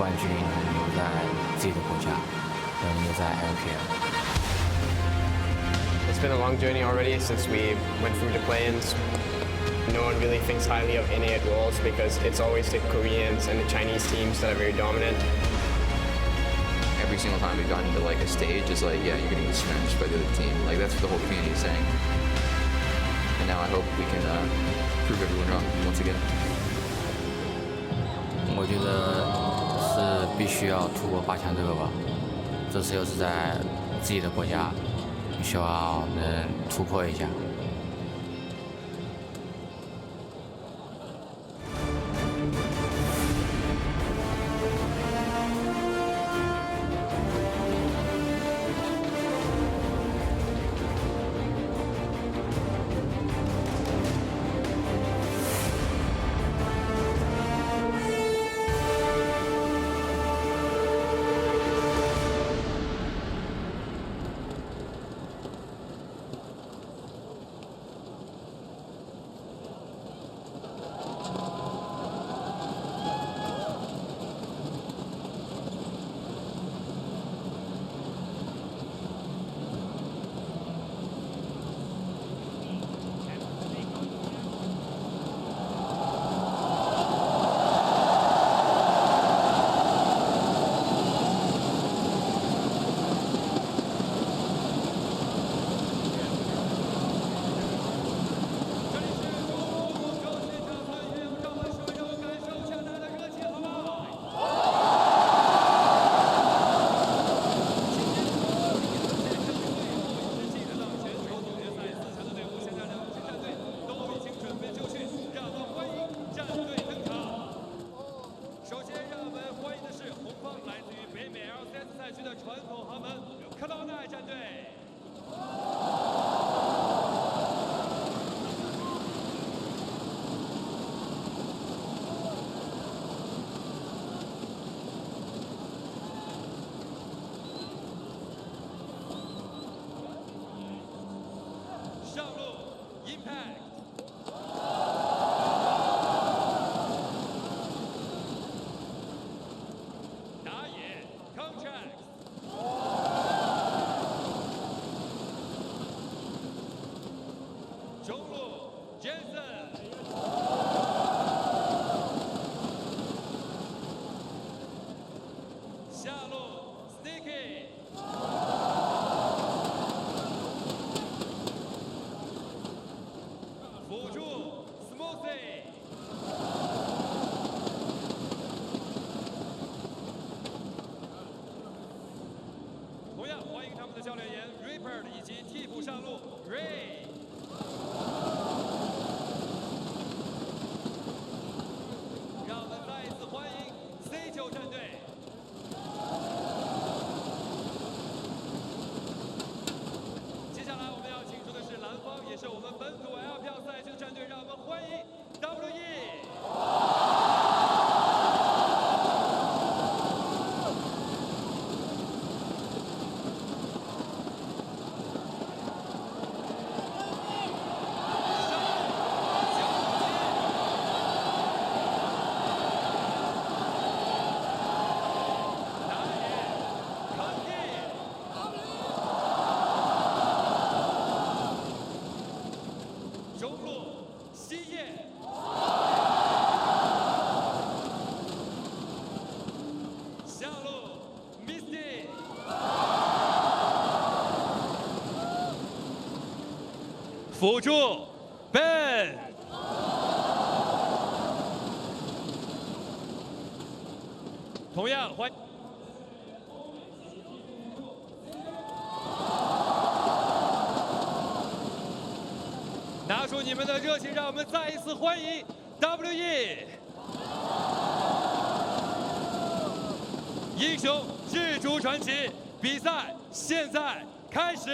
冠军能留在自己的国家，能留在 LKL。 It's been a long journey already since we went through the play-ins. No one really thinks highly of NA at Worlds because it's always the Koreans and the Chinese teams that are very dominant. Every single time we've gotten to like a stage, it's like, yeah, you're getting smashed by the other team. Like that's what the whole community is saying. And now I hope we can prove everyone wrong once again. 我觉得是必须要突破8强这个吧，这次又是在自己的国家，希望能突破一下。Cloud9 战队。上路 Impact。 Contractz， 中路 Jensen， 下路 Sticky， 辅助 Smoothie。 同样欢迎他们的教练员 Reaper 以及替补上路 Ray。让我们再一次欢迎 C9 战队。接下来我们要请出的是蓝方，也是我们本土 LPL 赛区的战队，让我们欢迎 WE。 中路xiye， 下路 Misty， 辅助 Ben， 同样欢迎。 拿出你们的热情，让我们再一次欢迎 WE。英雄日主传奇，比赛现在开始。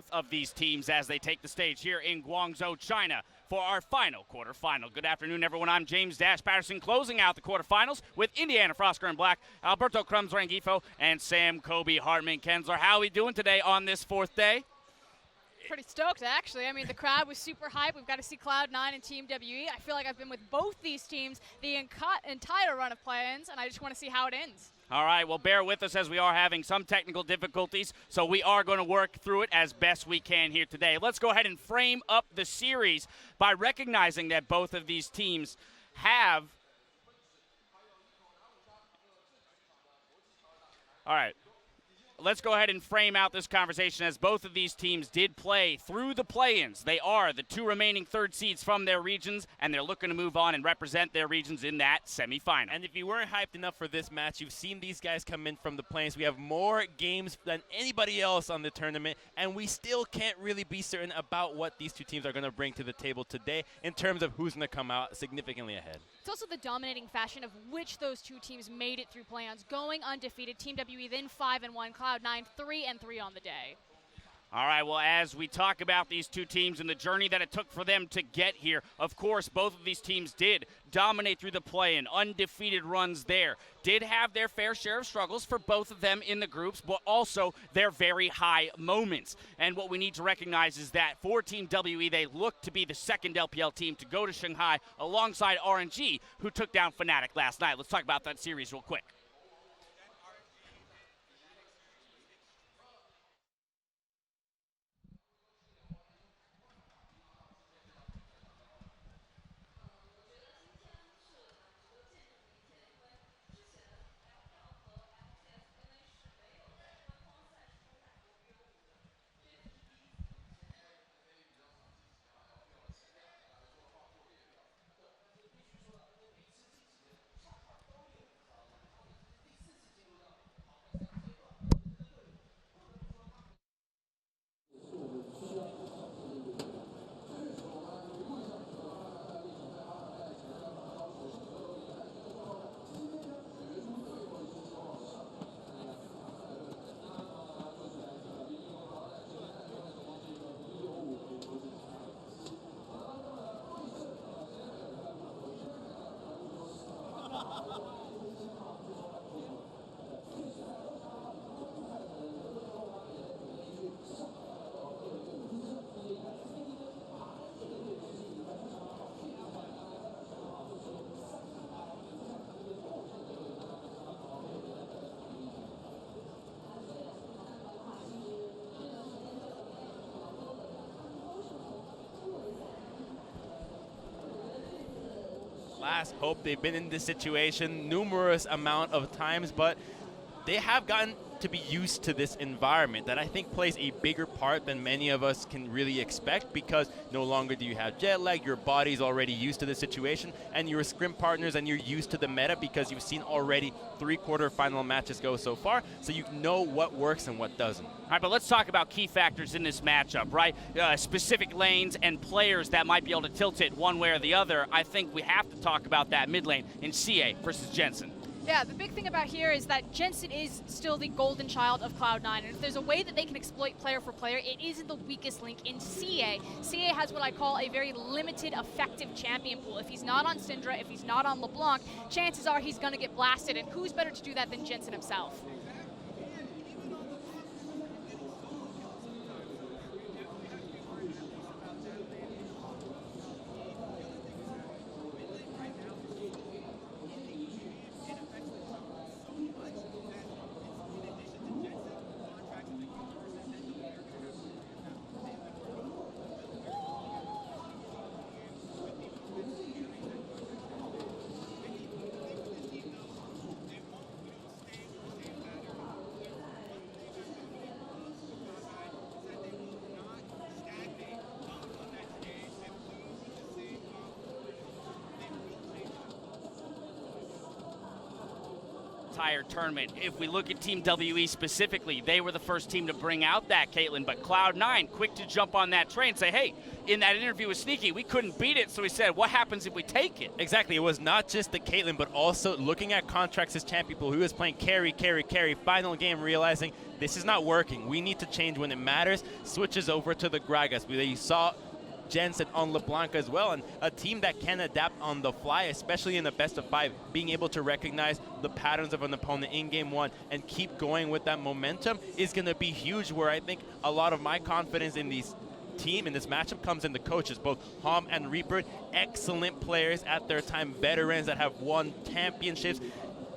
both of these teams as they take the stage here in Guangzhou, China for our final quarterfinal. Good afternoon, everyone. I'm James Dash Patterson, closing out the quarterfinals with Indiana Frosker in black, Alberto Crumbs Rangifo, and Sam Kobe Hartman Kensler. How are we doing today on this fourth day? Pretty stoked, actually. I mean, the crowd was super hyped. We've got to see Cloud9 and Team WE. I feel like I've been with both these teams the entire run of play-ins, and I just want to see how it ends. All right, well, bear with us as we are having some technical difficulties, so we are going to work through it as best we can here today. Let's go ahead and frame up the series by recognizing that both of these teams have... All right. Let's go ahead and frame out this conversation as both of these teams did play through the play-ins. They are the two remaining third seeds from their regions, and they're looking to move on and represent their regions in that semifinal. And if you weren't hyped enough for this match, you've seen these guys come in from the play-ins. We have more games than anybody else on the tournament, and we still can't really be certain about what these two teams are going to bring to the table today in terms of who's going to come out significantly ahead. It's also the dominating fashion of which those two teams made it through play-ins, going undefeated. Team WE then 5-1, Cloud9 3-3 on the day. All right, well, as we talk about these two teams and the journey that it took for them to get here, of course, both of these teams did dominate through the play-in, undefeated runs there. Did have their fair share of struggles for both of them in the groups, but also their very high moments. And what we need to recognize is that for Team WE, they look to be the second LPL team to go to Shanghai alongside RNG, who took down Fnatic last night. Let's talk about that series real quick. Last hope. They've been in this situation numerous amount of times, but they have gotten to be used to this environment that I think plays a bigger part than many of us can really expect, because no longer do you have jet lag, your body's already used to the situation, and you're scrim partners and you're used to the meta because you've seen already 3 quarterfinal matches go so far, so you know what works and what doesn't. All right, but let's talk about key factors in this matchup, right? Specific lanes and players that might be able to tilt it one way or the other. I think we have to talk about that mid lane in xiye versus Jensen. Yeah, the big thing about here is that Jensen is still the golden child of Cloud9, and if there's a way that they can exploit player for player, it isn't the weakest link in xiye. xiye has what I call a very limited effective champion pool. If he's not on Syndra, if he's not on LeBlanc, chances are he's going to get blasted, and who's better to do that than Jensen himself? entire tournament. If we look at Team WE specifically, they were the first team to bring out that Caitlyn, but Cloud9 quick to jump on that train and say, hey, in that interview with Sneaky, we couldn't beat it, so we said, what happens if we take it? Exactly. It was not just the Caitlyn, but also looking at Contractz as champion, who was playing carry, final game, realizing this is not working. We need to change when it matters. Switches over to the Gragas. You saw Jensen on LeBlanc as well, and a team that can adapt on the fly, especially in the best of 5, being able to recognize the patterns of an opponent in game 1 and keep going with that momentum is going to be huge, where I think a lot of my confidence in these team in this matchup comes in the coaches, both Hom and Reaper, excellent players at their time, veterans that have won championships.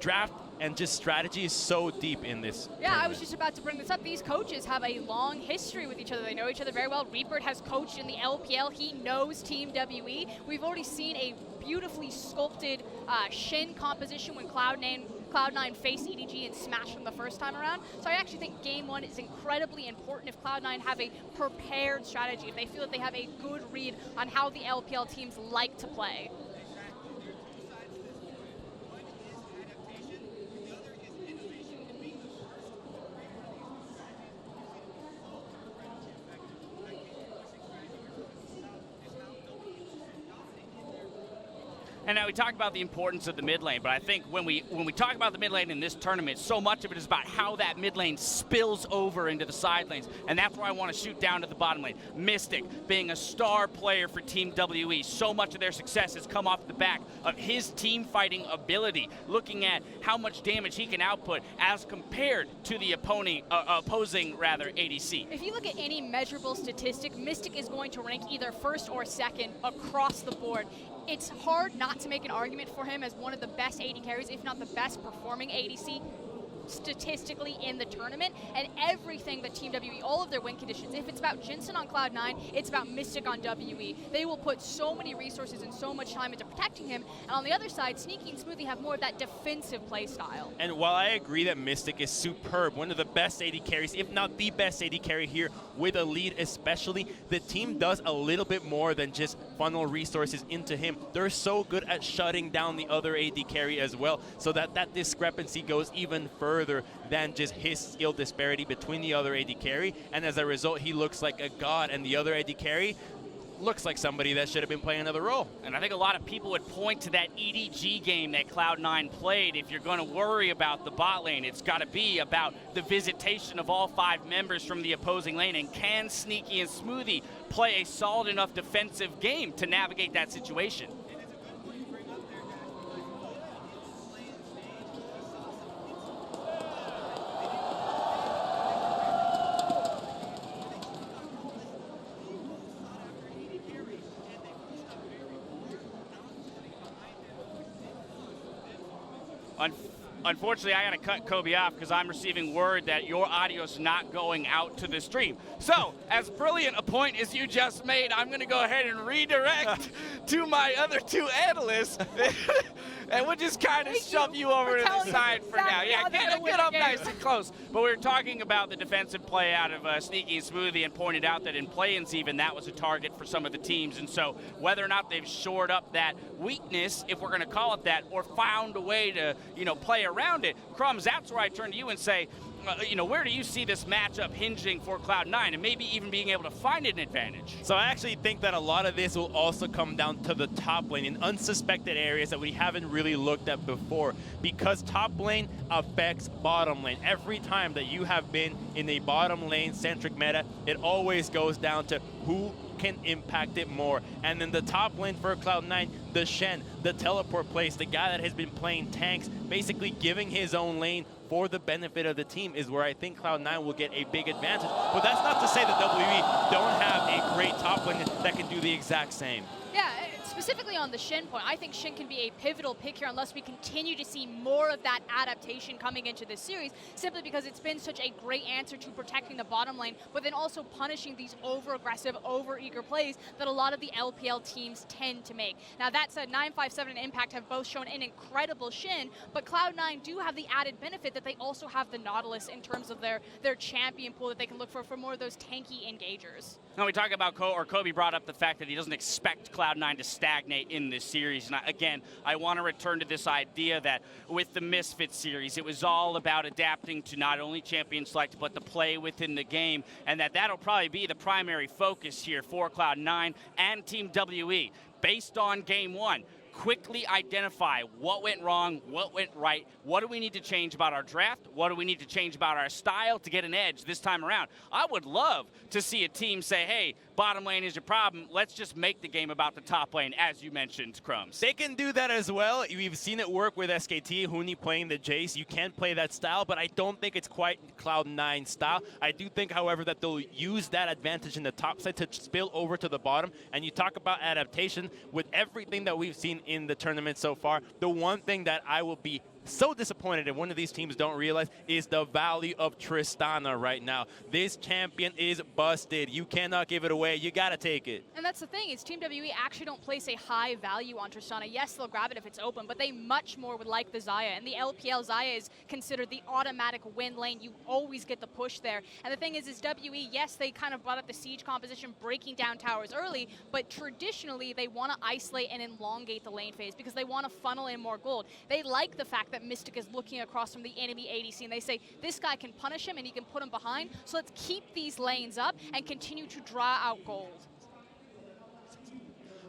Draft and just strategy is so deep in this tournament. I was just about to bring this up. These coaches have a long history with each other. They know each other very well. Reaper has coached in the LPL. He knows Team WE. We've already seen a beautifully sculpted Shen composition when Cloud9 faced EDG and smashed them the first time around. So I actually think game 1 is incredibly important if Cloud9 have a prepared strategy, if they feel that they have a good read on how the LPL teams like to play. And now we talk about the importance of the mid lane, but I think when we talk about the mid lane in this tournament, so much of it is about how that mid lane spills over into the side lanes, and that's where I want to shoot down to the bottom lane. Mystic being a star player for Team WE, so much of their success has come off the back of his team fighting ability, looking at how much damage he can output as compared to the opposing ADC. If you look at any measurable statistic, Mystic is going to rank either first or second across the board. It's hard not to make an argument for him as one of the best AD carries, if not the best performing ADC statistically in the tournament, and everything that Team WE, all of their win conditions, if it's about Jensen on Cloud9, it's about Mystic on WE. They will put so many resources and so much time into protecting him, and on the other side, Sneaky and Smoothie have more of that defensive play style. And while I agree that Mystic is superb, one of the best AD carries, if not the best AD carry here, with a lead especially, the team does a little bit more than just funnel resources into him. They're so good at shutting down the other AD carry as well, so that discrepancy goes even further than just his skill disparity between the other AD carry, and as a result he looks like a god, and the other AD carry looks like somebody that should have been playing another role. And I think a lot of people would point to that EDG game that Cloud9 played. If you're going to worry about the bot lane, it's got to be about the visitation of all 5 members from the opposing lane, and can Sneaky and Smoothie play a solid enough defensive game to navigate that situation? Unfortunately, I gotta cut Kobe off because I'm receiving word that your audio's not going out to the stream. So, as brilliant a point as you just made, I'm gonna go ahead and redirect to my other 2 analysts, and we'll just kind of shove you over to the side for now. Yeah, get up nice and close. But we were talking about the defensive play out of Sneaky and Smoothie, and pointed out that in play-ins even, that was a target for some of the teams. And so, whether or not they've shored up that weakness, if we're gonna call it that, or found a way to, play around it, Crumbs, that's where I turn to you and say, where do you see this matchup hinging for Cloud9, and maybe even being able to find an advantage? So I actually think that a lot of this will also come down to the top lane in unsuspected areas that we haven't really looked at before, because top lane affects bottom lane. Every time that you have been in a bottom lane centric meta, it always goes down to who can impact it more. And then the top lane for Cloud9, the Shen, the teleport plays, the guy that has been playing tanks, basically giving his own lane for the benefit of the team, is where I think Cloud9 will get a big advantage. But that's not to say that WE don't have a great top lane that can do the exact same. Yeah, specifically on the Shen point, I think Shen can be a pivotal pick here unless we continue to see more of that adaptation coming into this series, simply because it's been such a great answer to protecting the bottom lane, but then also punishing these over-aggressive, over-eager plays that a lot of the LPL teams tend to make. Now that said, 957 and Impact have both shown an incredible Shen, but Cloud9 do have the added benefit that they also have the Nautilus in terms of their champion pool that they can look for more of those tanky engagers. Now we talk about Kobe brought up the fact that he doesn't expect Cloud9 to stagnate in this series. And again, I want to return to this idea that with the Misfits series, it was all about adapting to not only Champion Select, but the play within the game, and that'll probably be the primary focus here for Cloud9 and Team WE. Based on Game 1, quickly identify what went wrong, what went right, what do we need to change about our draft, what do we need to change about our style to get an edge this time around. I would love to see a team say, hey, bottom lane is your problem, let's just make the game about the top lane, as you mentioned, Crumbs. They can do that as well. We've seen it work with SKT, Huni playing the Jace. You can play that style, but I don't think it's quite Cloud9 style. I do think, however, that they'll use that advantage in the top side to spill over to the bottom. And you talk about adaptation with everything that we've seen in the tournament so far. The one thing that I will be so disappointed if one of these teams don't realize is the value of Tristana right now. This champion is busted. You cannot give it away. You got to take it. And that's the thing, is Team WE actually don't place a high value on Tristana. Yes, they'll grab it if it's open, but they much more would like the Xayah. And the LPL Xayah is considered the automatic win lane. You always get the push there. And the thing is WE, yes, they kind of brought up the siege composition, breaking down towers early, but traditionally they want to isolate and elongate the lane phase because they want to funnel in more gold. They like the fact that Mystic is looking across from the enemy ADC, and they say, this guy can punish him and he can put him behind, so let's keep these lanes up and continue to draw out gold.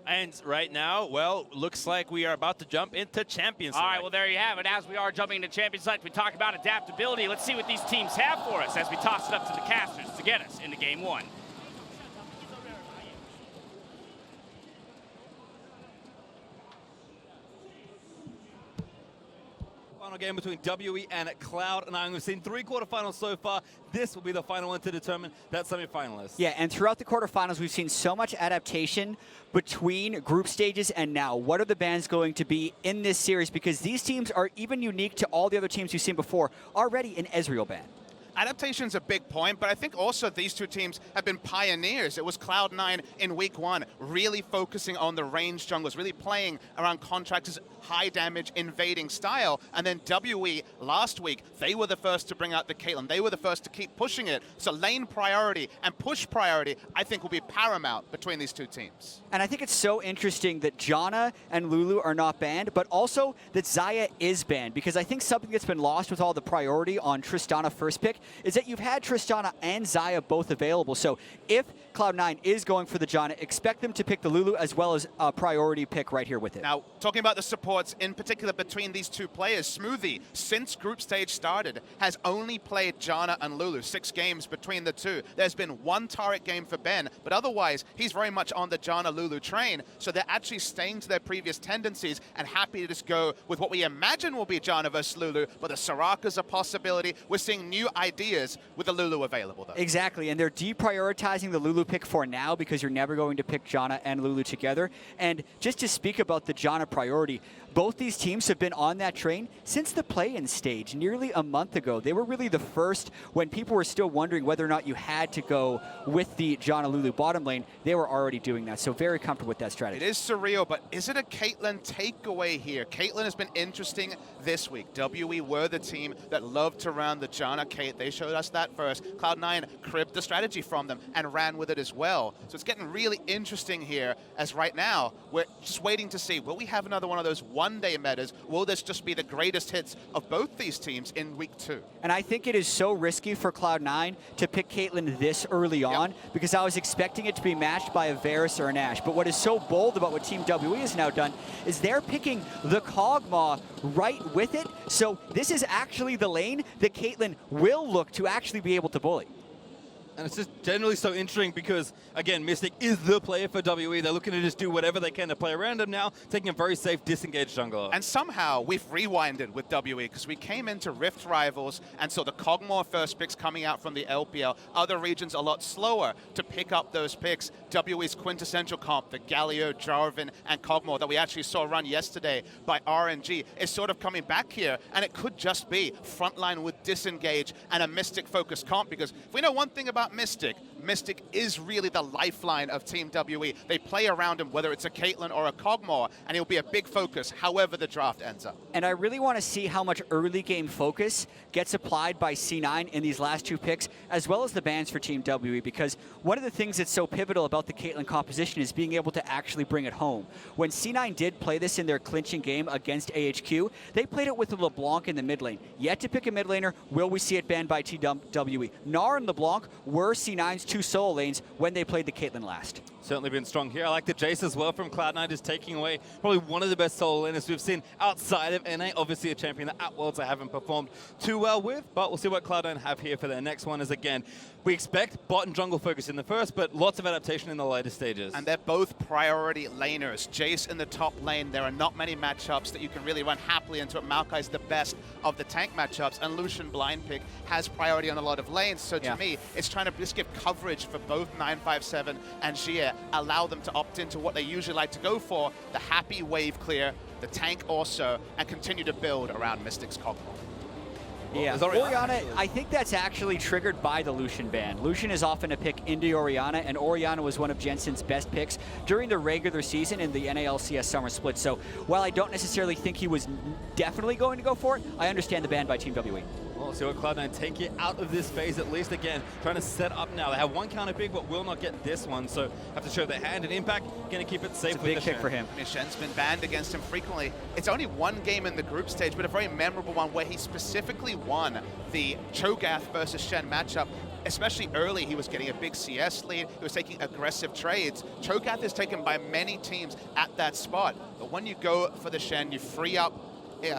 And right now, well, looks like we are about to jump into Champions Select. All right, well, there you have it. As we are jumping into Champions Select, we talk about adaptability. Let's see what these teams have for us as we toss it up to the casters to get us into Game 1. Final game between WE and Cloud9. We've seen 3 quarterfinals so far. This will be the final one to determine that semi-finalist. Yeah, and throughout the quarterfinals, we've seen so much adaptation between group stages and now. What are the bans going to be in this series? Because these teams are even unique to all the other teams we've seen before. Already an Ezreal ban. Adaptation's a big point, but I think also these two teams have been pioneers. It was Cloud9 in week 1, really focusing on the range junglers, really playing around Contractz' high damage invading style. And then WE last week, they were the first to bring out the Caitlyn. They were the first to keep pushing it. So lane priority and push priority, I think, will be paramount between these two teams. And I think it's so interesting that Janna and Lulu are not banned, but also that Xayah is banned, because I think something that's been lost with all the priority on Tristana first pick is that you've had Tristana and Xayah both available. So if Cloud9 is going for the Janna, expect them to pick the Lulu as well as a priority pick right here with it. Now, talking about the supports, in particular between these two players, Smoothie, since group stage started, has only played Janna and Lulu, 6 games between the two. There's been 1 Taric game for Ben, but otherwise, he's very much on the Janna-Lulu train, so they're actually staying to their previous tendencies and happy to just go with what we imagine will be Janna versus Lulu, but the Soraka's a possibility. We're seeing new ideas with the Lulu available, though. Exactly, and they're deprioritizing the Lulu pick for now because you're never going to pick Janna and Lulu together. And just to speak about the Janna priority, both these teams have been on that train since the play-in stage nearly a month ago. They were really the first when people were still wondering whether or not you had to go with the Janna Lulu bottom lane. They were already doing that, so very comfortable with that strategy. It is surreal, but is it a Caitlyn takeaway here? Caitlyn has been interesting this week. WE were the team that loved to run the Janna Kate. They showed us that first. Cloud9 cribbed the strategy from them and ran with it as well. So it's getting really interesting here, as right now we're just waiting to see, will we have another one of those one-day metas? Will this just be the greatest hits of both these teams in week 2? And I think it is so risky for Cloud9 to pick Caitlyn this early on, because I was expecting it to be matched by a Varus or an Ashe. But what is so bold about what Team WE has now done is they're picking the Kog'Maw right with it. So this is actually the lane that Caitlyn will look to actually be able to bully. And it's just generally so interesting because, again, Mystic is the player for WE. They're looking to just do whatever they can to play around him now, taking a very safe, disengaged jungler. And somehow we've rewinded with WE because we came into Rift Rivals and saw the Kog'Maw first picks coming out from the LPL. Other regions a lot slower to pick up those picks. WE's quintessential comp, the Galio, Jarvan, and Kog'Maw that we actually saw run yesterday by RNG is sort of coming back here, and it could just be frontline with disengage and a Mystic-focused comp, because if we know one thing about Mystic, Mystic is really the lifeline of Team WE. They play around him, whether it's a Caitlyn or a Kog'Maw, and he'll be a big focus however the draft ends up. And I really want to see how much early game focus gets applied by C9 in these last 2 picks, as well as the bans for Team WE, because one of the things that's so pivotal about the Caitlyn composition is being able to actually bring it home. When C9 did play this in their clinching game against AHQ, they played it with a LeBlanc in the mid lane. Yet to pick a mid laner, will we see it banned by TWE? Gnar and LeBlanc were C9's 2 solo lanes when they played the Caitlyn last. Certainly been strong here. I like the Jace as well from Cloud9, just taking away probably one of the best solo laners we've seen outside of NA. Obviously a champion that at Worlds I haven't performed too well with, but we'll see what Cloud9 have here for their next one. Is again, we expect bot and jungle focus in the first, but lots of adaptation in the later stages. And they're both priority laners. Jace in the top lane, there are not many matchups that you can really run happily into it. Maokai's the best of the tank matchups, and Lucian blind pick has priority on a lot of lanes. So to me, it's trying to just give coverage for both 957 and xiye, allow them to opt into what they usually like to go for, the happy wave clear, the tank also, and continue to build around Mystic's Kog'Maw. Yeah, Orianna, I think that's actually triggered by the Lucian ban. Lucian is often a pick into Orianna, and Orianna was one of Jensen's best picks during the regular season in the NALCS Summer Split. So while I don't necessarily think he was definitely going to go for it, I understand the ban by Team WE. Well, see what Cloud9 take you out of this phase at least. Again, trying to set up now. They have one counter pick, but will not get this one, so have to show their hand and impact. Going to keep it safe with big pick for him. I mean, Shen's been banned against him frequently. It's only one game in the group stage, but a very memorable one where he specifically won the Cho'Gath versus Shen matchup. Especially early, he was getting a big CS lead. He was taking aggressive trades. Cho'Gath is taken by many teams at that spot. But when you go for the Shen, you free up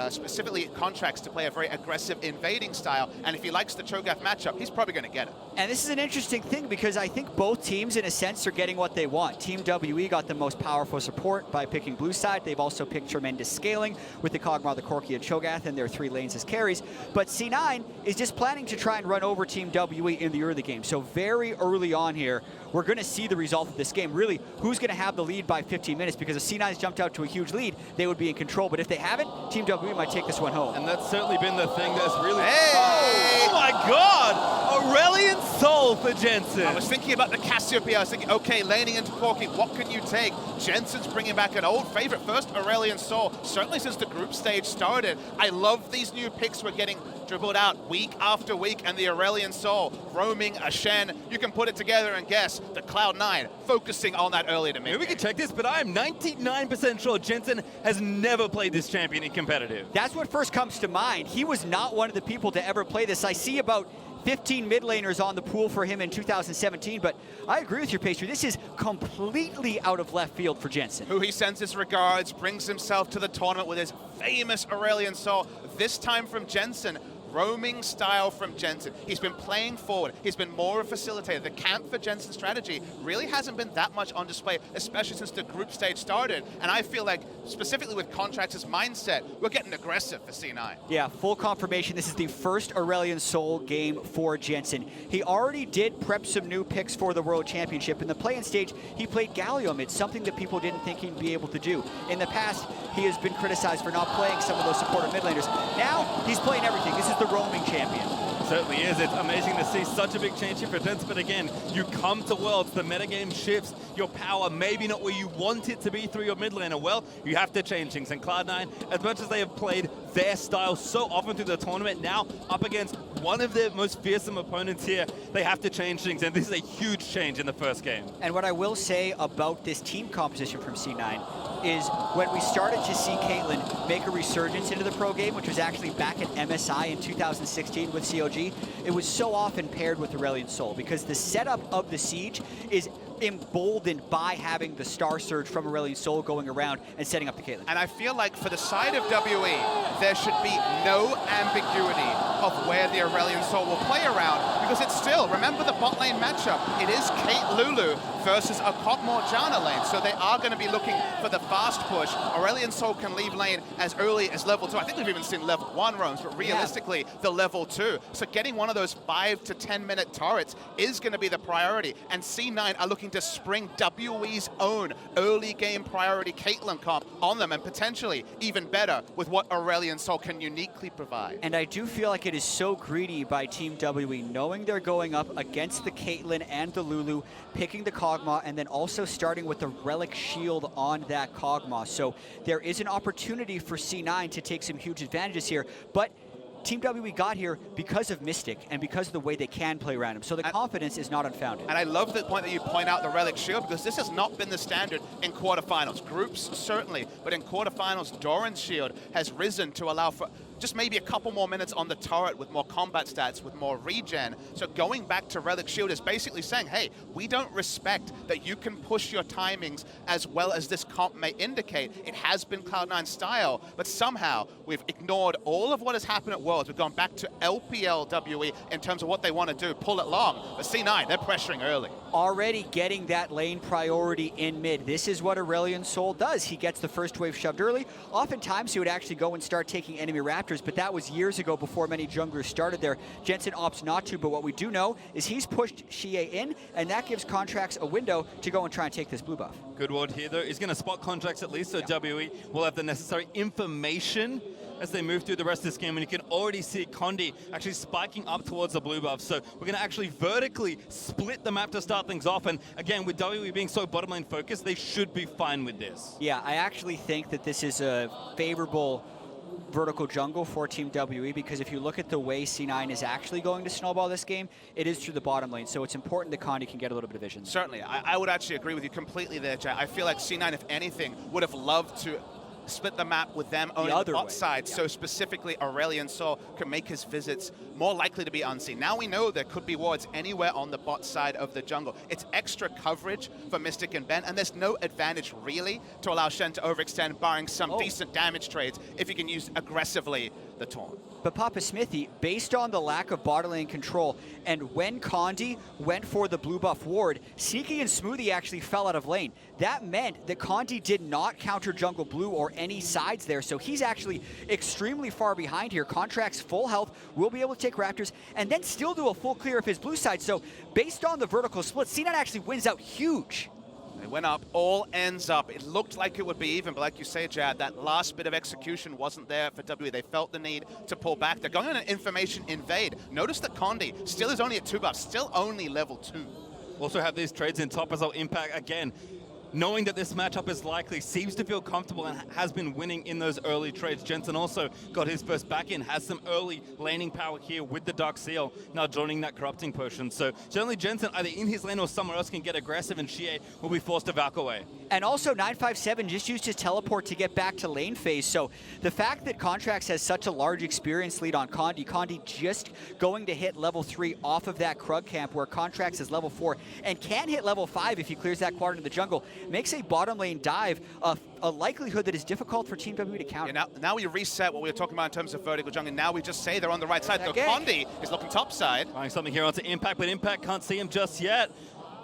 specifically Contractz to play a very aggressive invading style, and if he likes the Cho'Gath matchup, he's probably going to get it. And this is an interesting thing because I think both teams, in a sense, are getting what they want. Team WE got the most powerful support by picking blue side. They've also picked tremendous scaling with the Kog'Maw, the Corki, and Cho'Gath and their 3 lanes as carries. But C9 is just planning to try and run over Team WE in the early game. So very early on here, we're going to see the result of this game. Really, who's going to have the lead by 15 minutes? Because if C9's jumped out to a huge lead, they would be in control. But if they haven't, Team WE might take this one home. And that's certainly been the thing that's really... Hey! Oh my god! Aurelion Sol for Jensen. I was thinking about the Cassiopeia. I was thinking, okay, laning into Corki, what can you take? Jensen's bringing back an old favorite first, Aurelion Sol. Certainly since the group stage started. I love these new picks we're getting dribbled out week after week, and the Aurelion Sol roaming a Shen. You can put it together and guess the Cloud9 focusing on that early to mid. Maybe we can check this, but I am 99% sure Jensen has never played this champion in competitive. That's what first comes to mind. He was not one of the people to ever play this. I see about 15 mid laners on the pool for him in 2017, but I agree with your Pastry. This is completely out of left field for Jensen. Who he sends his regards, brings himself to the tournament with his famous Aurelion Sol, this time from Jensen. Roaming style from Jensen. He's been playing forward. He's been more a facilitator. The camp for Jensen's strategy really hasn't been that much on display, especially since the group stage started. And I feel like, specifically with Contractz' mindset, we're getting aggressive for C9. Yeah, full confirmation. This is the first Aurelion Sol game for Jensen. He already did prep some new picks for the World Championship. In the play-in stage, he played Gallium. It's something that people didn't think he'd be able to do. In the past, he has been criticized for not playing some of those supportive mid laners. Now, he's playing everything. This is the roaming champion. Certainly is. It's amazing to see such a big change here for Jensen, but again, you come to Worlds, the metagame shifts, your power maybe not where you want it to be through your mid laner. Well, you have to change things, and Cloud9, as much as they have played their style so often through the tournament, now up against one of their most fearsome opponents here, they have to change things, and this is a huge change in the first game. And what I will say about this team composition from C9 is when we started to see Caitlyn make a resurgence into the pro game, which was actually back at MSI in 2016 with COG, it was so often paired with Aurelion Sol because the setup of the siege is emboldened by having the Star Surge from Aurelion Sol going around and setting up the Caitlyn. And I feel like for the side of WE, there should be no ambiguity of where the Aurelion Sol will play around, because it's still, remember the bot lane matchup, it is Kate Lulu versus a Kog'Maw Janna lane, so they are going to be looking for the fast push. Aurelion Sol can leave lane as early as level 2. I think we've even seen level 1 roams, but realistically, the level 2. So getting one of those 5 to 10 minute turrets is going to be the priority, and C9 are looking to spring WE's own early game priority Caitlyn comp on them, and potentially even better with what Aurelion Sol can uniquely provide. And I do feel like it is so greedy by Team WE, knowing knowing they're going up against the Caitlyn and the Lulu, picking the Kog'Maw, and then also starting with the Relic Shield on that Kog'Maw. So there is an opportunity for C9 to take some huge advantages here, but Team WWE got here because of Mystic and because of the way they can play around him. So the confidence is not unfounded. And I love the point that you point out the Relic Shield, because this has not been the standard in quarterfinals. Groups, certainly, but in quarterfinals, Doran's Shield has risen to allow for just maybe a couple more minutes on the turret with more combat stats, with more regen. So going back to Relic Shield is basically saying, hey, we don't respect that you can push your timings as well as this comp may indicate. It has been Cloud9 style, but somehow we've ignored all of what has happened at Worlds. We've gone back to LPLWE in terms of what they want to do, pull it long. But C9, they're pressuring early. Already getting that lane priority in mid. This is what Aurelion Sol does. He gets the first wave shoved early. Oftentimes he would actually go and start taking enemy Raptors, but that was years ago before many junglers started there. Jensen opts not to, but what we do know is he's pushed xiye in, and that gives Contractz a window to go and try and take this blue buff. Good word here, though. He's going to spot Contractz at least, so WE will have the necessary information as they move through the rest of this game, and you can already see Condi actually spiking up towards the blue buff. So we're going to actually vertically split the map to start things off, and again, with WWE being so bottom lane focused, they should be fine with this. Yeah, I actually think that this is a favorable vertical jungle for Team WE, because if you look at the way C9 is actually going to snowball this game, it is through the bottom lane, so it's important that Condi can get a little bit of vision. Certainly, I would actually agree with you completely there, Jack. I feel like C9, if anything, would have loved to split the map with them owning the bot side, so specifically Aurelion Sol can make his visits more likely to be unseen. Now we know there could be wards anywhere on the bot side of the jungle. It's extra coverage for Mystic and Ben, and there's no advantage really to allow Shen to overextend, barring some decent damage trades if he can use aggressively the taunt. But Papa Smithy, based on the lack of bottom lane control, and when Condi went for the blue buff ward, Sneaky and Smoothie actually fell out of lane. That meant that Condi did not counter jungle blue or any sides there, so he's actually extremely far behind here. Contractz full health, will be able to take Raptors, and then still do a full clear of his blue side. So based on the vertical split, C9 actually wins out huge. They went up, all ends up. It looked like it would be even, but like you say, Jad, that last bit of execution wasn't there for WE. They felt the need to pull back. They're going on an information invade. Notice that Condi still is only at 2 buffs, still only level 2. Also have these trades in top as well. Impact, again, knowing that this matchup is likely, seems to feel comfortable and has been winning in those early trades. Jensen also got his first back in, has some early laning power here with the Dark Seal, now joining that Corrupting Potion. So generally Jensen, either in his lane or somewhere else, can get aggressive, and xiye will be forced to Valk away. And also 957 just used his teleport to get back to lane phase. So the fact that Contractz has such a large experience lead on Condi just going to hit level 3 off of that Krug camp, where Contractz is level 4 and can hit level 5 if he clears that quadrant of the jungle, makes a bottom lane dive a likelihood that is difficult for Team WWE to counter. Yeah, now we reset what we were talking about in terms of vertical jungle, and now we just say they're on the right side. So Condi is looking top side. Trying something here onto Impact, but Impact can't see him just yet.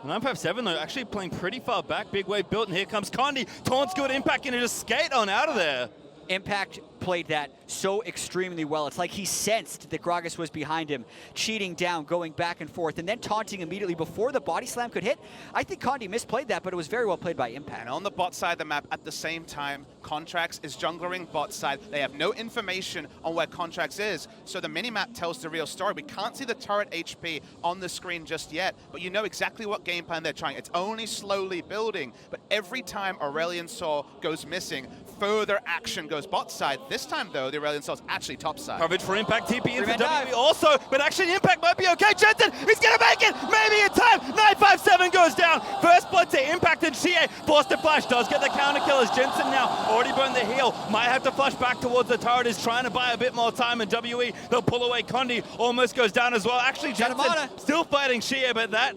957 though, actually playing pretty far back. Big wave built, and here comes Condi. Taunt's good, Impact can just skate on out of there. Impact played that so extremely well. It's like he sensed that Gragas was behind him, cheating down, going back and forth, and then taunting immediately before the body slam could hit. I think Condi misplayed that, but it was very well played by Impact. And on the bot side of the map, at the same time, Contractz is junglering bot side. They have no information on where Contractz is, so the minimap tells the real story. We can't see the turret HP on the screen just yet, but you know exactly what game plan they're trying. It's only slowly building, but every time Aurelion Sol goes missing, further action goes bot side. This time, though, the Aurelion Sol's actually top side. Coverage for Impact, TP in for WWE also, but actually Impact might be okay. Jensen, he's gonna make it, maybe in time. 957 goes down. First blood to Impact, and xiye forced to flash, does get the counter kill as Jensen now already burned the heal. Might have to flash back towards the turret, is trying to buy a bit more time, and WE, they'll pull away. Condi almost goes down as well. Actually, Jensen still fighting xiye, but that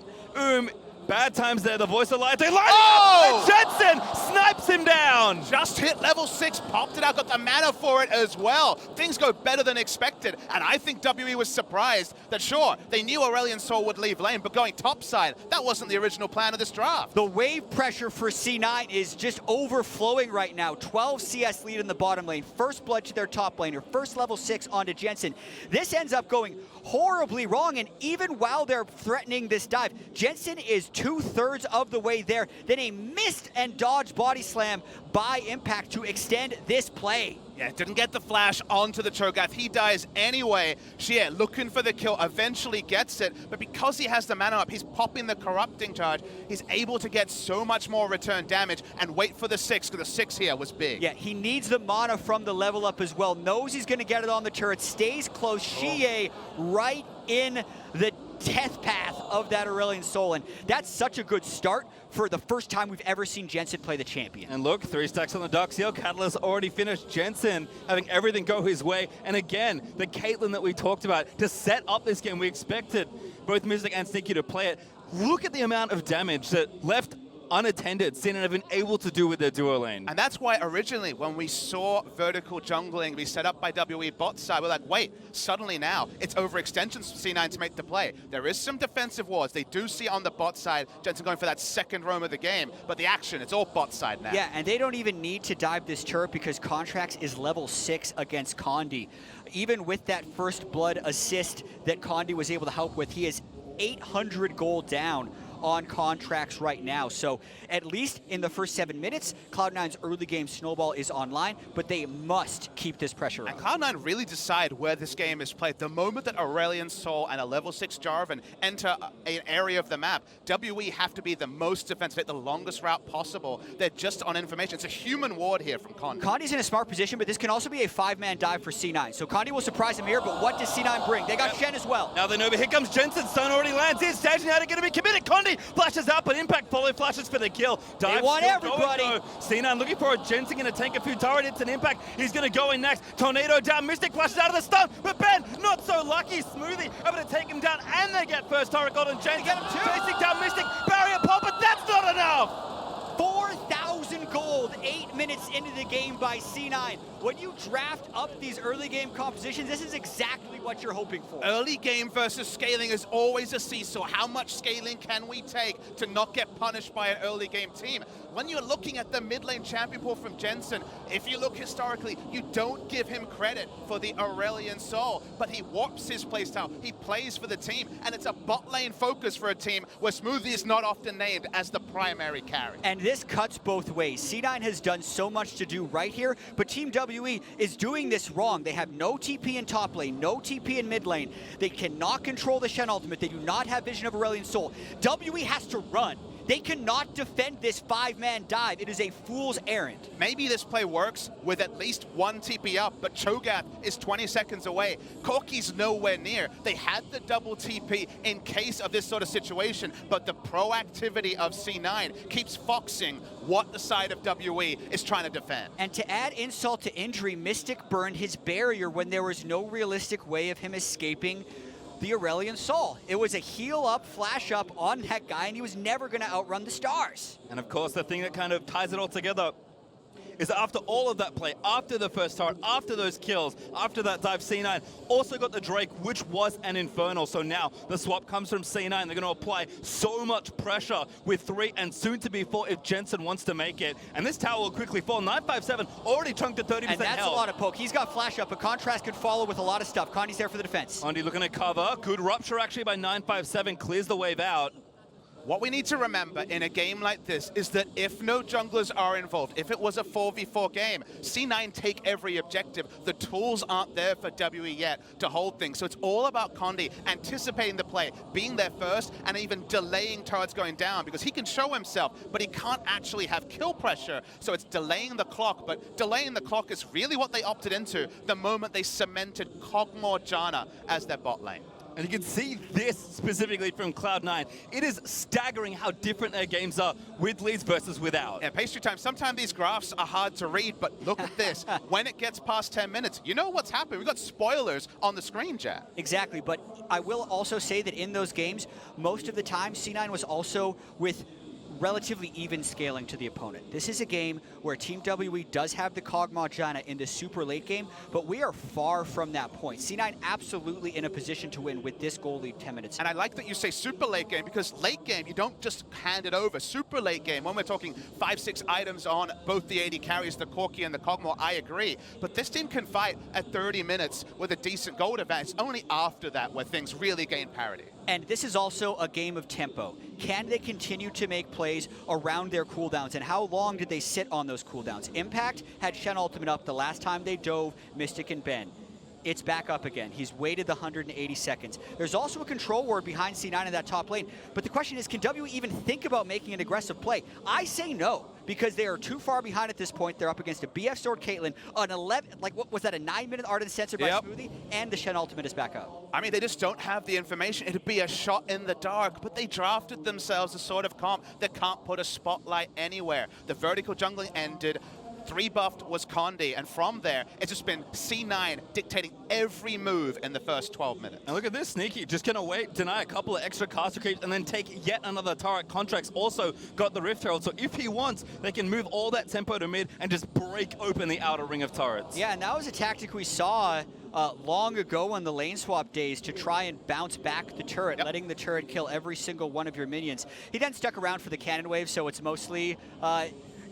bad times there, the voice of light. They line up, and Jensen snipes him down. Just hit level 6, popped it out, got the mana for it as well. Things go better than expected, and I think WE was surprised that, sure, they knew Aurelion Sol would leave lane, but going topside, that wasn't the original plan of this draft. The wave pressure for C9 is just overflowing right now. 12 CS lead in the bottom lane, first blood to their top laner, first level 6 onto Jensen. This ends up going horribly wrong, and even while they're threatening this dive, Jensen is 2/3 of the way there, then a missed and dodged body slam by Impact to extend this play. Yeah, didn't get the flash onto the Cho'Gath. He dies anyway. xiye looking for the kill, eventually gets it, but because he has the mana up, he's popping the corrupting charge. He's able to get so much more return damage and wait for the 6, because the 6 here was big. Yeah, he needs the mana from the level up as well. Knows he's going to get it on the turret, stays close. xiye right in the death path of that Aurelion Sol, and that's such a good start for the first time we've ever seen Jensen play the champion. And look, 3 stacks on the docks here. Catalyst already finished. Jensen having everything go his way. And again, the Caitlyn that we talked about to set up this game. We expected both Mystic and Sneaky to play it. Look at the amount of damage that left unattended Sin have been able to do with their duo lane. And that's why originally when we saw vertical jungling be set up by WE bot side, we're like, wait, suddenly now it's overextensions for C9 to make the play. There is some defensive wards. They do see on the bot side, Jensen going for that second roam of the game, but the action, it's all bot side now. Yeah, and they don't even need to dive this turret because Contractz is level 6 against Condi. Even with that first blood assist that Condi was able to help with, he is 800 gold down on Contractz right now. So at least in the first 7 minutes, Cloud9's early game snowball is online, but they must keep this pressure up. And Cloud9 really decide where this game is played. The moment that Aurelion Sol and a level 6 Jarvan enter an area of the map, WE have to be the most defensive, take the longest route possible. They're just on information. It's a human ward here from Condi. Condi's in a smart position, but this can also be a 5-man dive for C9. So Condi will surprise him here, but what does C9 bring? They got Shen as well. Now they know, but here comes Jensen. Stun already lands. He's staging out, going to be committed. Condi flashes out, but Impact follow flashes for the kill. They want everybody. C9 looking for a Jensen, going to tank a few turret. It's an Impact. He's going to go in next. Tornado down. Mystic flashes out of the stun, but Ben not so lucky. Smoothie able to take him down, and they get first turret gold on Jensen. Get him too. Chasing down Mystic. Barrier pop, but that's not enough. 4,000 gold 8 minutes into the game by C9. When you draft up these early game compositions, this is exactly what you're hoping for. Early game versus scaling is always a seesaw. How much scaling can we take to not get punished by an early game team? When you're looking at the mid lane champion pool from Jensen, if you look historically, you don't give him credit for the Aurelion Sol, but he warps his playstyle. He plays for the team, and it's a bot lane focus for a team where Smoothie is not often named as the primary carry. And this cuts both ways. C9 has done so much to do right here, but Team WE is doing this wrong. They have no TP in top lane, no TP in mid lane. They cannot control the Shen ultimate. They do not have vision of Aurelion Sol. WE has to run. They cannot defend this 5-man dive. It is a fool's errand. Maybe this play works with at least one TP up, but Cho'Gath is 20 seconds away. Corki's nowhere near. They had the double TP in case of this sort of situation, but the proactivity of C9 keeps foxing what the side of WE is trying to defend. And to add insult to injury, Mystic burned his barrier when there was no realistic way of him escaping the Aurelion Sol. It was a heal up, flash up on that guy, and he was never going to outrun the stars. And of course, the thing that kind of ties it all together is after all of that play, after the first turret, after those kills, after that dive, C9 also got the Drake, which was an Infernal. So now the swap comes from C9. They're going to apply so much pressure with 3 and soon to be 4 if Jensen wants to make it. And this tower will quickly fall. 957 already chunked at 30% And that's health. a lot of poke. He's got flash up, but Contractz could follow with a lot of stuff. Condi's there for the defense. Condi looking at cover. Good rupture actually by 957. Clears the wave out. What we need to remember in a game like this is that if no junglers are involved, if it was a 4v4 game, C9 take every objective. The tools aren't there for WE yet to hold things. So it's all about Condi anticipating the play, being there first, and even delaying turrets going down, because he can show himself, but he can't actually have kill pressure. So it's delaying the clock, but delaying the clock is really what they opted into the moment they cemented Kog'Maw Janna as their bot lane. And you can see this specifically from Cloud9. It is staggering how different their games are with leads versus without. Yeah, pastry time, sometimes these graphs are hard to read, but look at this. When it gets past 10 minutes, you know what's happening. We've got spoilers on the screen, Jack. Exactly, but I will also say that in those games, most of the time, C9 was also with relatively even scaling to the opponent. This is a game where Team WE does have the Kog'Maw Janna in the super late game, but we are far from that point. C9 absolutely in a position to win with this goal lead 10 minutes. And I like that you say super late game, because late game, you don't just hand it over. Super late game, when we're talking 5-6 items on both the AD carries, the Corki and the Kog'Maw, I agree. But this team can fight at 30 minutes with a decent gold advantage. It's only after that where things really gain parity. And this is also a game of tempo. Can they continue to make plays around their cooldowns, and how long did they sit on those cooldowns? Impact had Shen ultimate up the last time they dove Mystic and Ben. It's back up again. He's waited the 180 seconds. There's also a control ward behind C9 in that top lane. But the question is, can W even think about making an aggressive play? I say no, because they are too far behind at this point. They're up against a BF Sword Caitlyn, an 11, like what was that, a 9-minute Ardent Sensor by Smoothie, and the Shen ultimate is back up. I mean, they just don't have the information. It'd be a shot in the dark, but they drafted themselves a sort of comp that can't put a spotlight anywhere. The vertical jungling ended. 3-buffed was Condi, and from there, it's just been C9 dictating every move in the first 12 minutes. And look at this, Sneaky, just gonna wait, deny a couple of extra caster creeps, and then take yet another turret. Contractz also got the Rift Herald, so if he wants, they can move all that tempo to mid and just break open the outer ring of turrets. Yeah, and that was a tactic we saw long ago on the lane swap days to try and bounce back the turret, letting the turret kill every single one of your minions. He then stuck around for the cannon wave, so it's mostly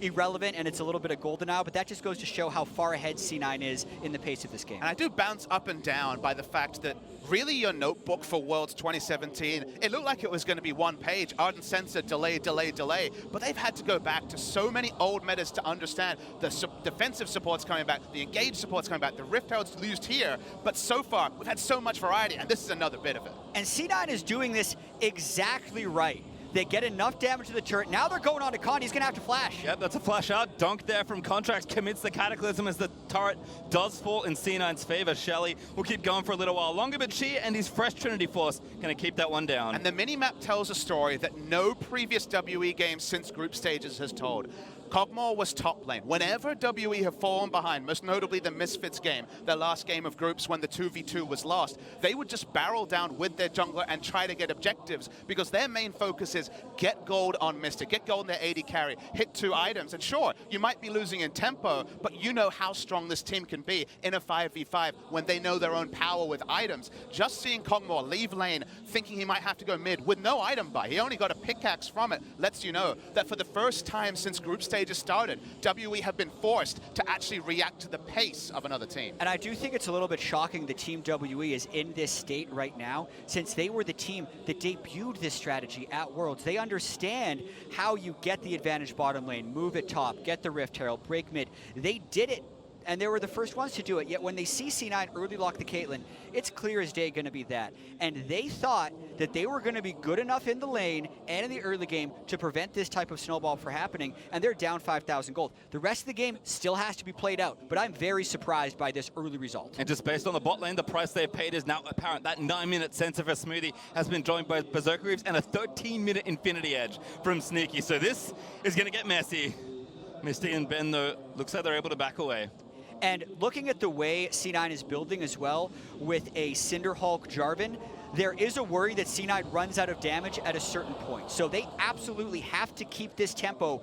irrelevant, and it's a little bit of golden now, but that just goes to show how far ahead C9 is in the pace of this game. And I do bounce up and down by the fact that really your notebook for Worlds 2017, it looked like it was going to be one page, Ardent Sensor, delay, delay, delay, but they've had to go back to so many old metas to understand the defensive support's coming back, the engaged support's coming back, the Rift Herald's used here, but so far, we've had so much variety, and this is another bit of it. And C9 is doing this exactly right. They get enough damage to the turret. Now they're going on to Condi. He's going to have to flash. Yep, that's a flash out. Dunk there from Contractz. Commits the Cataclysm as the turret does fall in C9's favor. Shelly will keep going for a little while longer, but she and his fresh Trinity Force going to keep that one down. And the minimap tells a story that no previous WE game since group stages has told. Kog'Maw was top lane. Whenever WE have fallen behind, most notably the Misfits game, their last game of groups when the 2v2 was lost, they would just barrel down with their jungler and try to get objectives because their main focus is get gold on Mystic, get gold in their AD carry, hit 2 items. And sure, you might be losing in tempo, but you know how strong this team can be in a 5v5 when they know their own power with items. Just seeing Kog'Maw leave lane, thinking he might have to go mid with no item buy, he only got a pickaxe from it, lets you know that for the first time since group stage started, WE have been forced to actually react to the pace of another team. And I do think it's a little bit shocking the Team WE is in this state right now, since they were the team that debuted this strategy at Worlds. They understand how you get the advantage bottom lane, move it top, get the Rift Herald, break mid. They did it, and they were the first ones to do it, yet when they see C9 early lock the Caitlyn, it's clear as day going to be that. And they thought that they were going to be good enough in the lane and in the early game to prevent this type of snowball from happening, and they're down 5,000 gold. The rest of the game still has to be played out, but I'm very surprised by this early result. And just based on the bot lane, the price they've paid is now apparent. That 9-minute sensor for Smoothie has been joined by Berserker Reaves and a 13-minute Infinity Edge from Sneaky. So this is going to get messy. Misty and Ben, though, looks like they're able to back away. And looking at the way C9 is building as well, with a Cinderhulk Jarvan, there is a worry that C9 runs out of damage at a certain point. So they absolutely have to keep this tempo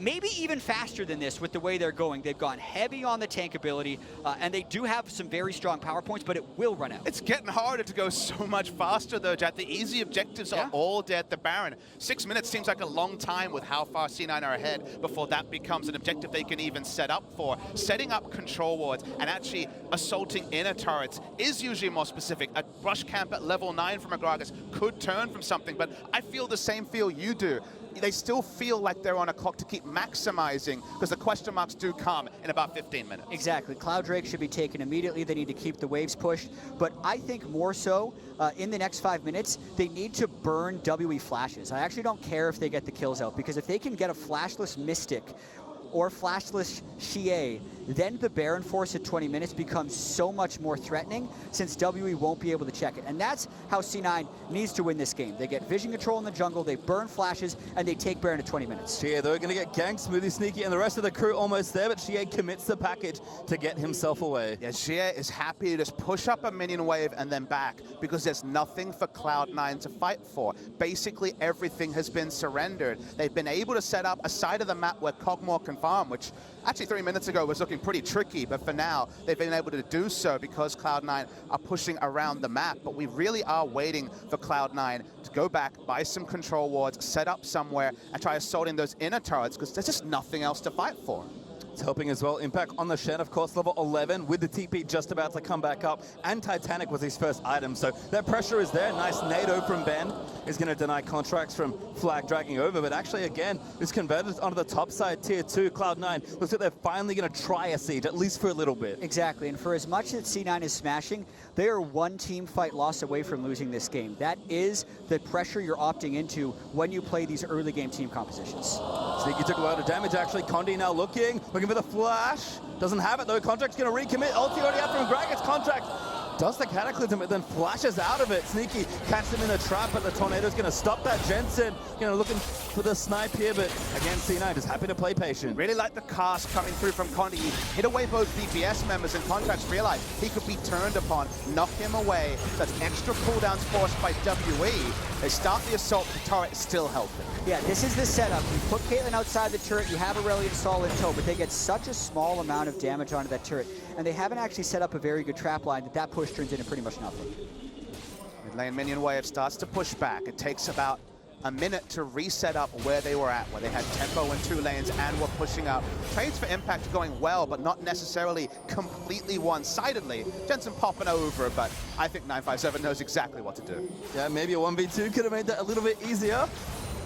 maybe even faster than this with the way they're going. They've gone heavy on the tank ability, and they do have some very strong power points, but it will run out. It's getting harder to go so much faster, though, Jack. The easy objectives are all dead. The Baron, 6 minutes seems like a long time with how far C9 are ahead before that becomes an objective they can even set up for. Setting up control wards and actually assaulting inner turrets is usually more specific. A brush camp at level 9 from a Gragas could turn from something, but I feel the same feel you do. They still feel like they're on a clock to keep maximizing because the question marks do come in about 15 minutes. Exactly. Cloud Drake should be taken immediately. They need to keep the waves pushed. But I think more so in the next 5 minutes, they need to burn WE flashes. I actually don't care if they get the kills out, because if they can get a flashless Mystic or flashless xiye, then the Baron Force at 20 minutes becomes so much more threatening, since WE won't be able to check it. And that's how C9 needs to win this game. They get vision control in the jungle, they burn flashes, and they take Baron at 20 minutes. xiye, they're going to get ganked. Smoothie, Sneaky, and the rest of the crew almost there, but xiye commits the package to get himself away. Yeah, xiye is happy to just push up a minion wave and then back, because there's nothing for Cloud9 to fight for. Basically, everything has been surrendered. They've been able to set up a side of the map where Kog'Maw can farm, which actually 3 minutes ago was looking pretty tricky, but for now, they've been able to do so because Cloud9 are pushing around the map. But we really are waiting for Cloud9 to go back, buy some control wards, set up somewhere, and try assaulting those inner turrets, because there's just nothing else to fight for. It's helping as well. Impact on the Shen, of course, level 11 with the TP just about to come back up. And Titanic was his first item, so that pressure is there. Nice nado from Ben is going to deny Contractz from flag dragging over, but actually, again, is converted onto the top side, tier 2, Cloud9. Looks like they're finally going to try a siege, at least for a little bit. Exactly, and for as much that C9 is smashing, they are one team fight loss away from losing this game. That is the pressure you're opting into when you play these early game team compositions. Sneaky took a lot of damage, actually. Condi now looking for the flash. Doesn't have it, though. Contract's going to recommit. Ulti already out from Gragas. Contractz does the Cataclysm, but then flashes out of it. Sneaky catches him in the trap, but the Tornado's going to stop that. Jensen, looking for the snipe here, but again, C9 is happy to play patient. Really like the cast coming through from Condi. He hit away both DPS members, and Contractz realized he could be turned upon, knock him away. That's extra cooldowns forced by WE. They start the assault, the turret is still helping. Yeah, this is the setup. You put Caitlyn outside the turret, you have Aurelion Sol in tow, but they get such a small amount of damage onto that turret, and they haven't actually set up a very good trap line that push turns into pretty much nothing. Mid lane minion wave starts to push back. It takes about a minute to reset up where they were at, where they had tempo in 2 lanes and were pushing up. Trades for Impact going well, but not necessarily completely one-sidedly. Jensen popping over, but I think 957 knows exactly what to do. Yeah, maybe a 1v2 could have made that a little bit easier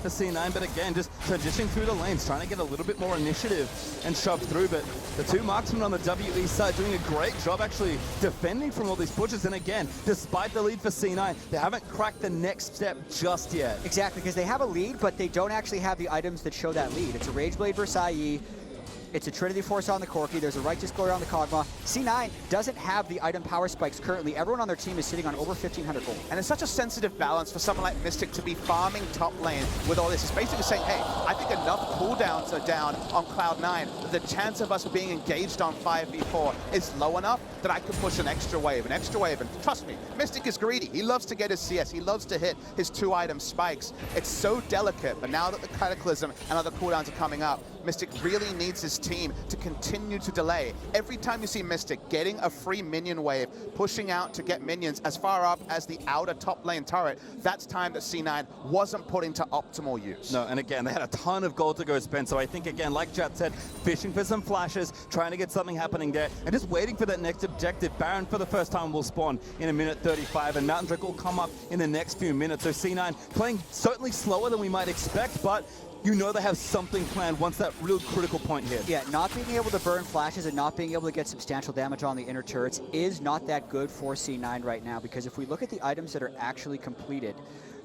for C9, but again, just transitioning through the lanes, trying to get a little bit more initiative and shove through, but the 2 marksmen on the WE side doing a great job actually defending from all these pushes, and again, despite the lead for C9, they haven't cracked the next step just yet. Exactly, because they have a lead, but they don't actually have the items that show that lead. It's a Rageblade versus xiye. It's a Trinity Force on the Corki. There's a Righteous Glory on the Kog'Maw. C9 doesn't have the item power spikes currently. Everyone on their team is sitting on over 1,500 gold. And it's such a sensitive balance for someone like Mystic to be farming top lane with all this. It's basically saying, hey, I think enough cooldowns are down on Cloud9 that the chance of us being engaged on 5v4 is low enough that I can push an extra wave. And trust me, Mystic is greedy. He loves to get his CS. He loves to hit his 2-item spikes. It's so delicate, but now that the Cataclysm and other cooldowns are coming up, Mystic really needs his team to continue to delay. Every time you see Mystic getting a free minion wave, pushing out to get minions as far up as the outer top lane turret, that's time that C9 wasn't put into optimal use. No, and again, they had a ton of gold to go spend, so I think, again, like Jat said, fishing for some flashes, trying to get something happening there, and just waiting for that next objective. Baron, for the first time, will spawn in a minute 35, and Mountain Drake will come up in the next few minutes. So C9 playing certainly slower than we might expect, but you know they have something planned once that real critical point hits. Yeah, not being able to burn flashes and not being able to get substantial damage on the inner turrets is not that good for C9 right now, because if we look at the items that are actually completed,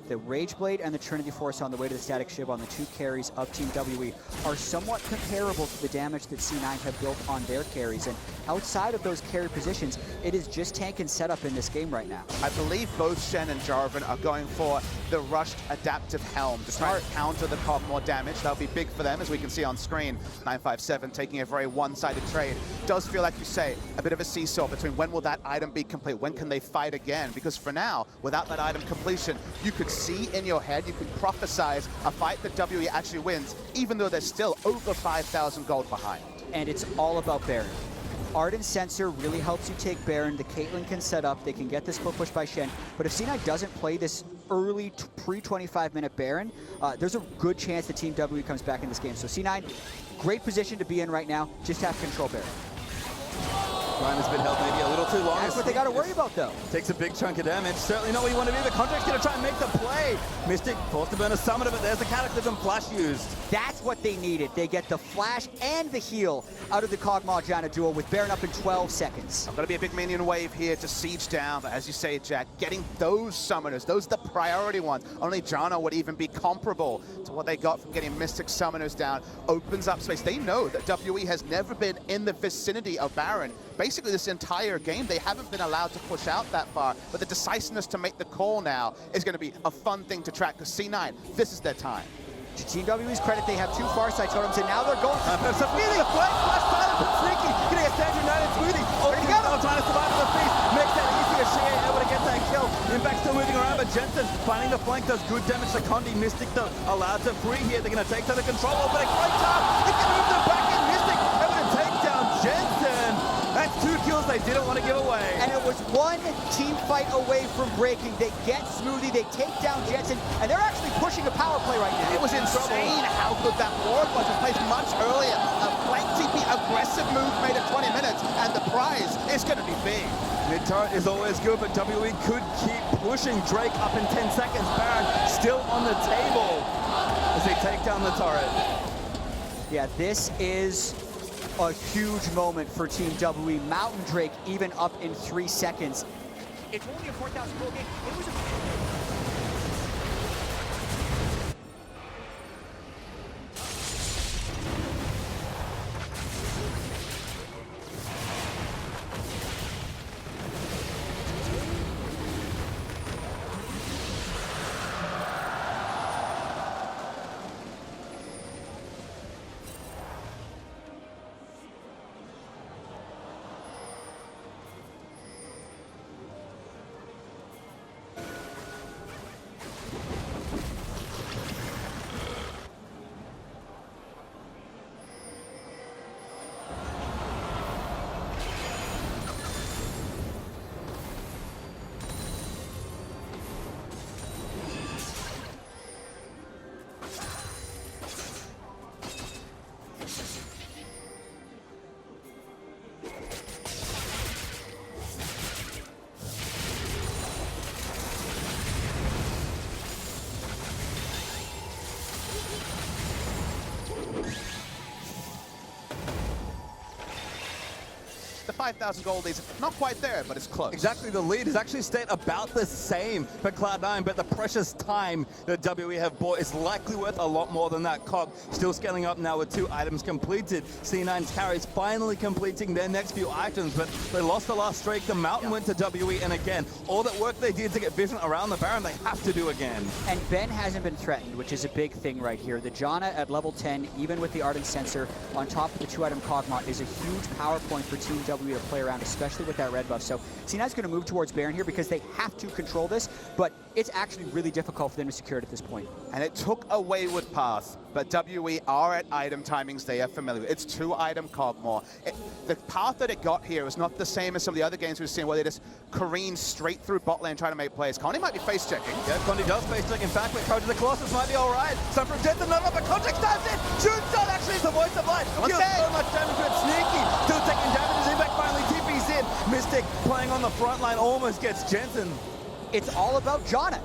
the Rageblade and the Trinity Force on the way to the Static Shiv on the 2 carries of Team WE are somewhat comparable to the damage that C9 have built on their carries. And outside of those carry positions, it is just tank and setup in this game right now. I believe both Shen and Jarvan are going for the rushed adaptive helm to try to counter the Kog'Maw damage. That'll be big for them, as we can see on screen. 957 taking a very one-sided trade. Does feel like you say, a bit of a seesaw between when will that item be complete, when can they fight again? Because for now, without that item completion, you could see in your head, you could prophesize a fight that WE actually wins, even though they're still over 5,000 gold behind. And it's all about Baron. Ardent Sensor really helps you take Baron. The Caitlyn can set up. They can get this split push by Shen. But if C9 doesn't play this early pre-25-minute Baron, there's a good chance the Team W comes back in this game. So C9, great position to be in right now. Just have to control Baron. Ryan has been held maybe a little too long. That's what they got to worry about, though. Takes a big chunk of damage. Certainly not what you want to be. The Contract's going to try and make the play. Mystic forced to burn a summon of it. There's the Cataclysm flash used. That's what they needed. They get the flash and the heal out of the Kog'Maw Janna duel with Baron up in 12 seconds. Going to be a big minion wave here to siege down, but as you say, Jack, getting those summoners, those are the priority ones. Only Janna would even be comparable to what they got from getting Mystic summoners down. Opens up space. They know that WE has never been in the vicinity of Baron. Basically, this entire game, they haven't been allowed to push out that far, but the decisiveness to make the call now is going to be a fun thing to track, because C9, this is their time. To Team WE's credit, they have 2 Farsight totems, and now they're going for Smoothie! The flash silent, but Sneaky gonna get Sandra United. Smoothie together, trying to survive the feast. Makes that easier. xiye able to get that kill. Impact still moving around, but Jensen finding the flank does good damage to Condi. Mystic, though, allowed to free here. They're gonna take to the control, but a great time. They can move them back in. Mystic able to take down Jensen. That's 2 kills they didn't want to give away. And it was one team fight away from breaking. They get Smoothie, they take down Jensen, and they're actually pushing a power play right now. It was insane how good that ward was. It placed much earlier. A flank TP aggressive move made it 20 minutes, and the prize is going to be big. Mid turret is always good, but WE could keep pushing. Drake up in 10 seconds. Baron still on the table as they take down the turret. Yeah, this is a huge moment for Team WE. Mountain Drake even up in 3 seconds. It's only a 4,000 goal game. It was a The 5,000 gold is not quite there, but it's close. Exactly, the lead has actually stayed about the same for Cloud9, but the precious time that WE have bought is likely worth a lot more than that. Cog still scaling up now with 2 items completed. C9's carries finally completing their next few items, but they lost the last streak. The Mountain went to WE, and again, all that work they did to get vision around the Baron, they have to do again. And Ben hasn't been threatened, which is a big thing right here. The Janna at level 10, even with the Ardent Sensor on top of the 2-item Kog'Maw, is a huge power point for Team W to play around, especially with that red buff. So C9's going to move towards Baron here because they have to control this, but it's actually really difficult for them to secure it at this point. And it took a wayward path, but WE are at item timings they are familiar with. It's 2-item Kog'Maw. The path that it got here is not the same as some of the other games we've seen where they just careen straight through bot lane trying to make plays. Condi might be face checking. Yeah, Condi does face check. In fact, with Code to the Colossus might be all right. Some from Jensen, not up, but Contractz dives in. Shoots out, actually, it's the voice of light. Deals so much damage to it. Sneaky, still taking damage as Impact finally TP's in. Mystic playing on the front line almost gets Jensen. It's all about Janna.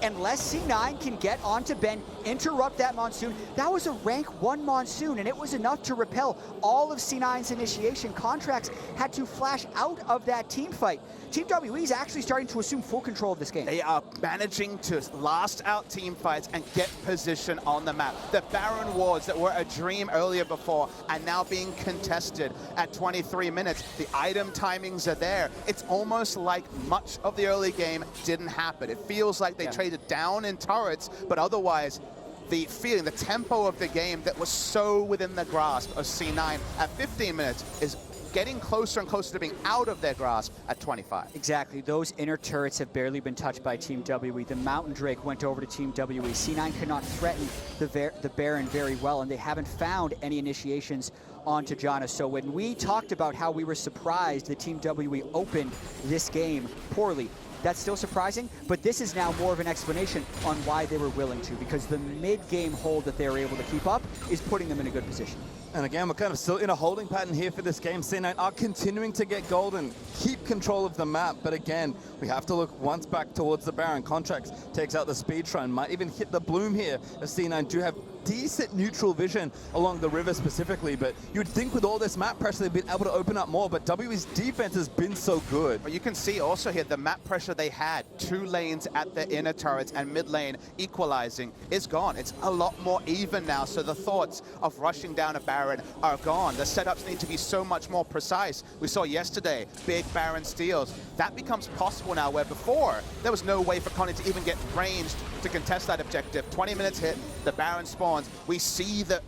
Unless C9 can get onto Ben, interrupt that Monsoon. That was a rank 1 Monsoon, and it was enough to repel all of C9's initiation. Contractz had to flash out of that team fight. Team WE is actually starting to assume full control of this game. They are managing to last out team fights and get position on the map. The Baron wards that were a dream earlier before are now being contested at 23 minutes. The item timings are there. It's almost like much of the early game didn't happen. It feels like they traded down in turrets, but otherwise the feeling, the tempo of the game that was so within the grasp of C9 at 15 minutes is getting closer and closer to being out of their grasp at 25. Exactly. Those inner turrets have barely been touched by Team WE. The Mountain Drake went over to Team WE. C9 cannot threaten the Baron very well, and they haven't found any initiations onto Janna. So when we talked about how we were surprised that Team WE opened this game poorly, that's still surprising, but this is now more of an explanation on why they were willing to, because the mid-game hold that they were able to keep up is putting them in a good position. And again, we're kind of still in a holding pattern here for this game. C9 are continuing to get gold and keep control of the map, but again, we have to look once back towards the Baron. Contractz takes out the speed shrine, might even hit the bloom here, as C9 do have decent neutral vision along the river specifically, but you'd think with all this map pressure they've been able to open up more, but WE's defense has been so good. But you can see also here the map pressure they had, 2 lanes at the inner turrets and mid lane equalizing is gone. It's a lot more even now, so the thoughts of rushing down a Baron are gone. The setups need to be so much more precise. We saw yesterday big Baron steals. That becomes possible now, where before there was no way for Condi to even get ranged to contest that objective. 20 minutes hit, the Baron spawns. We see the